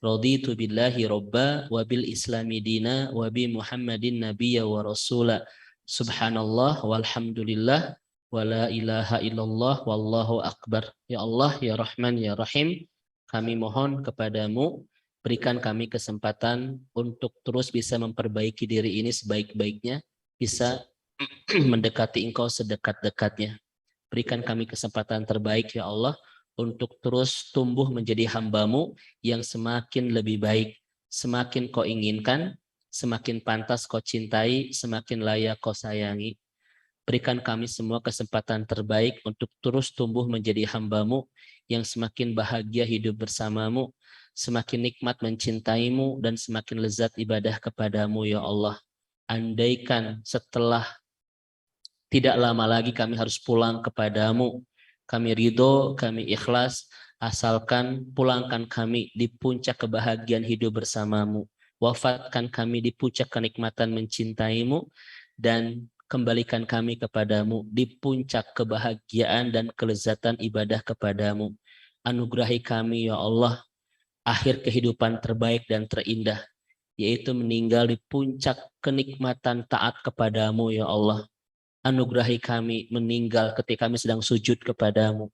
raditu billahi robba wa bil islami dina wa bi Muhammadin nabiyya wa rasula. Subhanallah walhamdulillah wa la ilaha illallah wallahu akbar. Ya Allah, ya Rahman, ya Rahim, kami mohon kepadamu, berikan kami kesempatan untuk terus bisa memperbaiki diri ini sebaik-baiknya, bisa mendekati Engkau sedekat-dekatnya. Berikan kami kesempatan terbaik ya Allah untuk terus tumbuh menjadi hamba-Mu yang semakin lebih baik, semakin Kau inginkan, semakin pantas Kau cintai, semakin layak Kau sayangi. Berikan kami semua kesempatan terbaik untuk terus tumbuh menjadi hamba-Mu yang semakin bahagia hidup bersama-Mu, semakin nikmat mencintai-Mu, dan semakin lezat ibadah kepada-Mu ya Allah. Andaikan setelah tidak lama lagi kami harus pulang kepadamu, kami ridho, kami ikhlas, asalkan pulangkan kami di puncak kebahagiaan hidup bersamamu. Wafatkan kami di puncak kenikmatan mencintaimu, dan kembalikan kami kepadamu di puncak kebahagiaan dan kelezatan ibadah kepadamu. Anugerahi kami ya Allah akhir kehidupan terbaik dan terindah, yaitu meninggal di puncak kenikmatan taat kepadamu ya Allah. Anugerahi kami meninggal ketika kami sedang sujud kepadamu.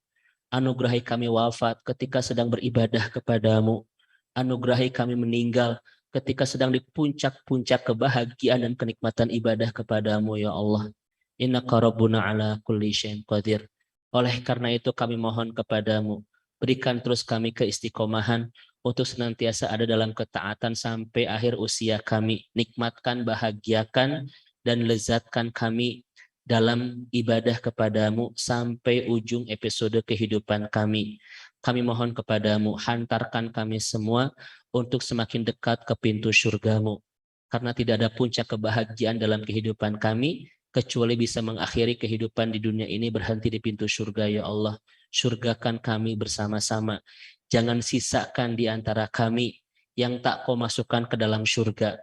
Anugerahi kami wafat ketika sedang beribadah kepadamu. Anugerahi kami meninggal ketika sedang di puncak-puncak kebahagiaan dan kenikmatan ibadah kepadamu ya Allah. Innaka rabbuna ala kulli syai'in qadir. Oleh karena itu kami mohon kepadamu, berikan terus kami keistiqomahan untuk senantiasa ada dalam ketaatan sampai akhir usia kami. Nikmatkan, bahagiakan, dan lezatkan kami dalam ibadah kepadamu sampai ujung episode kehidupan kami. Kami mohon kepadamu, hantarkan kami semua untuk semakin dekat ke pintu surgamu. Karena tidak ada puncak kebahagiaan dalam kehidupan kami, kecuali bisa mengakhiri kehidupan di dunia ini berhenti di pintu surga ya Allah. Surgakan kami bersama-sama. Jangan sisakan di antara kami yang tak Kau masukkan ke dalam surga.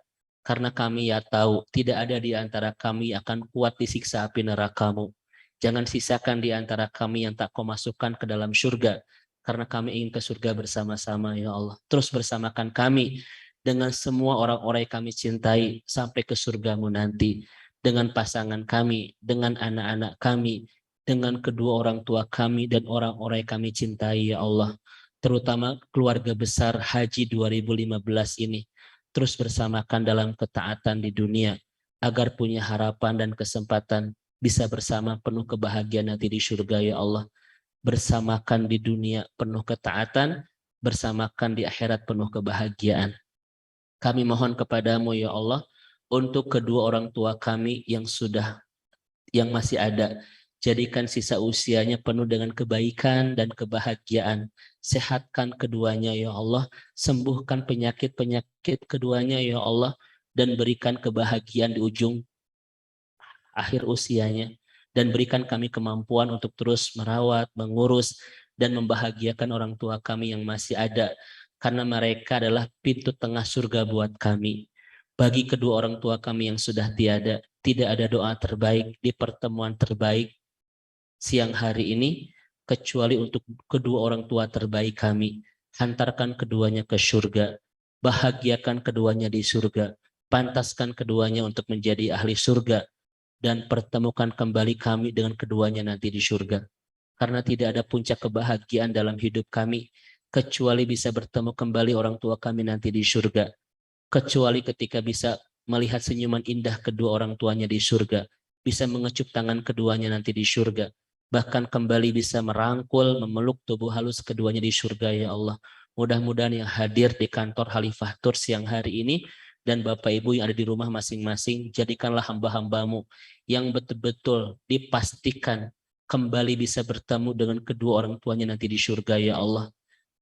Karena kami ya tahu tidak ada di antara kami yang akan kuat disiksa api nerakamu. Jangan sisakan di antara kami yang tak Kau masukkan ke dalam surga. Karena kami ingin ke surga bersama-sama ya Allah. Terus bersamakan kami dengan semua orang-orang yang kami cintai sampai ke surgamu nanti. Dengan pasangan kami, dengan anak-anak kami, dengan kedua orang tua kami dan orang-orang yang kami cintai ya Allah. Terutama keluarga besar Haji 2015 ini. Terus bersamakan dalam ketaatan di dunia, agar punya harapan dan kesempatan bisa bersama penuh kebahagiaan nanti di surga ya Allah. Bersamakan di dunia penuh ketaatan, bersamakan di akhirat penuh kebahagiaan. Kami mohon kepadamu ya Allah, untuk kedua orang tua kami yang masih ada, jadikan sisa usianya penuh dengan kebaikan dan kebahagiaan. Sehatkan keduanya ya Allah, sembuhkan penyakit-penyakit keduanya ya Allah, dan berikan kebahagiaan di ujung akhir usianya. Dan berikan kami kemampuan untuk terus merawat, mengurus, dan membahagiakan orang tua kami yang masih ada. Karena mereka adalah pintu tengah surga buat kami. Bagi kedua orang tua kami yang sudah tiada, tidak ada doa terbaik di pertemuan terbaik siang hari ini, kecuali untuk kedua orang tua terbaik kami. Hantarkan keduanya ke surga, bahagiakan keduanya di surga, pantaskan keduanya untuk menjadi ahli surga, dan pertemukan kembali kami dengan keduanya nanti di surga. Karena tidak ada puncak kebahagiaan dalam hidup kami, kecuali bisa bertemu kembali orang tua kami nanti di surga. Kecuali ketika bisa melihat senyuman indah kedua orang tuanya di surga, bisa mengecup tangan keduanya nanti di surga, bahkan kembali bisa merangkul, memeluk tubuh halus keduanya di surga ya Allah. Mudah-mudahan yang hadir di kantor Khalifah Tour siang hari ini dan Bapak Ibu yang ada di rumah masing-masing, jadikanlah hamba-hambamu yang betul-betul dipastikan kembali bisa bertemu dengan kedua orang tuanya nanti di surga ya Allah.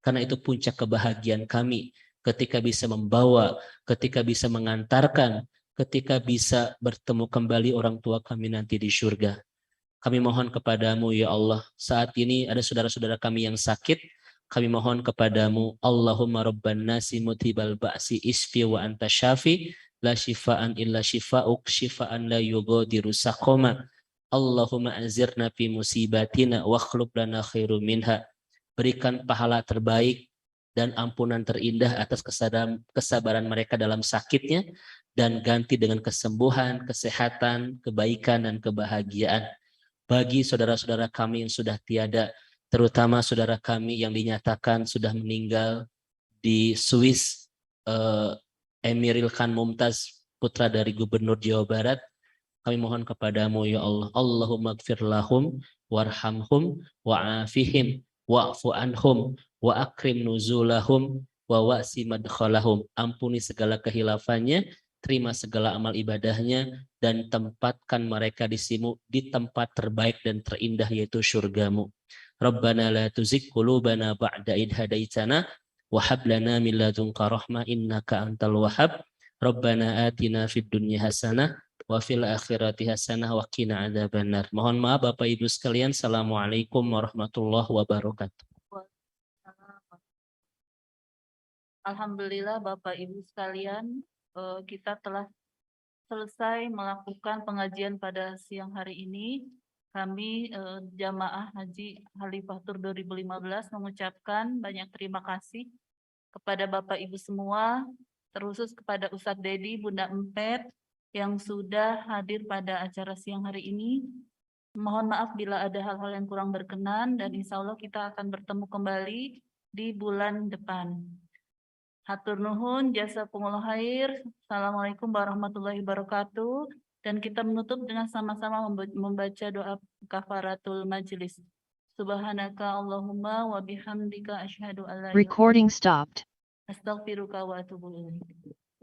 Karena itu puncak kebahagiaan kami, ketika bisa membawa, ketika bisa mengantarkan, ketika bisa bertemu kembali orang tua kami nanti di surga. Kami mohon kepadamu ya Allah, saat ini ada saudara-saudara kami yang sakit, kami mohon kepadamu, Allahumma rabban nasi mutibal ba'si isfi wa anta syafi, la shifaan illa shifa'uk, shifaan la yugadiru saqoma. Allahumma azirna fi musibatina wa akhlub lana khairu minha. Berikan pahala terbaik dan ampunan terindah atas kesabaran mereka dalam sakitnya, dan ganti dengan kesembuhan, kesehatan, kebaikan, dan kebahagiaan. Bagi saudara-saudara kami yang sudah tiada, terutama saudara kami yang dinyatakan sudah meninggal di Swiss, Emiril Khan Mumtaz, putra dari Gubernur Jawa Barat, kami mohon kepadamu ya Allah, Allahumma gfir lahum, warhamhum, wa'afihim, wa'fu anhum, wa akrim nuzulahum, wa wa'si madkhalahum. Ampuni segala kehilafannya, terima segala amal ibadahnya, dan tempatkan mereka di tempat terbaik dan terindah, yaitu syurgamu. Rabbana la tuzigh qulubana ba'da idh hadaitana wa hab lana min ladunka rahmah innaka antal wahhab. Rabbana atina fid dunya hasanah wa fil akhirati hasanah wa qina adzabannar. Mohon maaf Bapak Ibu sekalian. Assalamualaikum warahmatullahi wabarakatuh. Alhamdulillah Bapak Ibu sekalian, kita telah selesai melakukan pengajian pada siang hari ini. Kami Jamaah Haji Khalifatur 2015 mengucapkan banyak terima kasih kepada Bapak Ibu semua, terkhusus kepada Ustadz Dedi, Bunda Empet yang sudah hadir pada acara siang hari ini. Mohon maaf bila ada hal-hal yang kurang berkenan, dan insya Allah kita akan bertemu kembali di bulan depan. Hatur nuhun, jazakumullah khair. Assalamualaikum warahmatullahi wabarakatuh. Dan kita menutup dengan sama-sama membaca doa kafaratul majlis. Subhanaka Allahumma wa bihamdika asyhadu an la ilaha illa anta astaghfiruka wa atubu ilaik.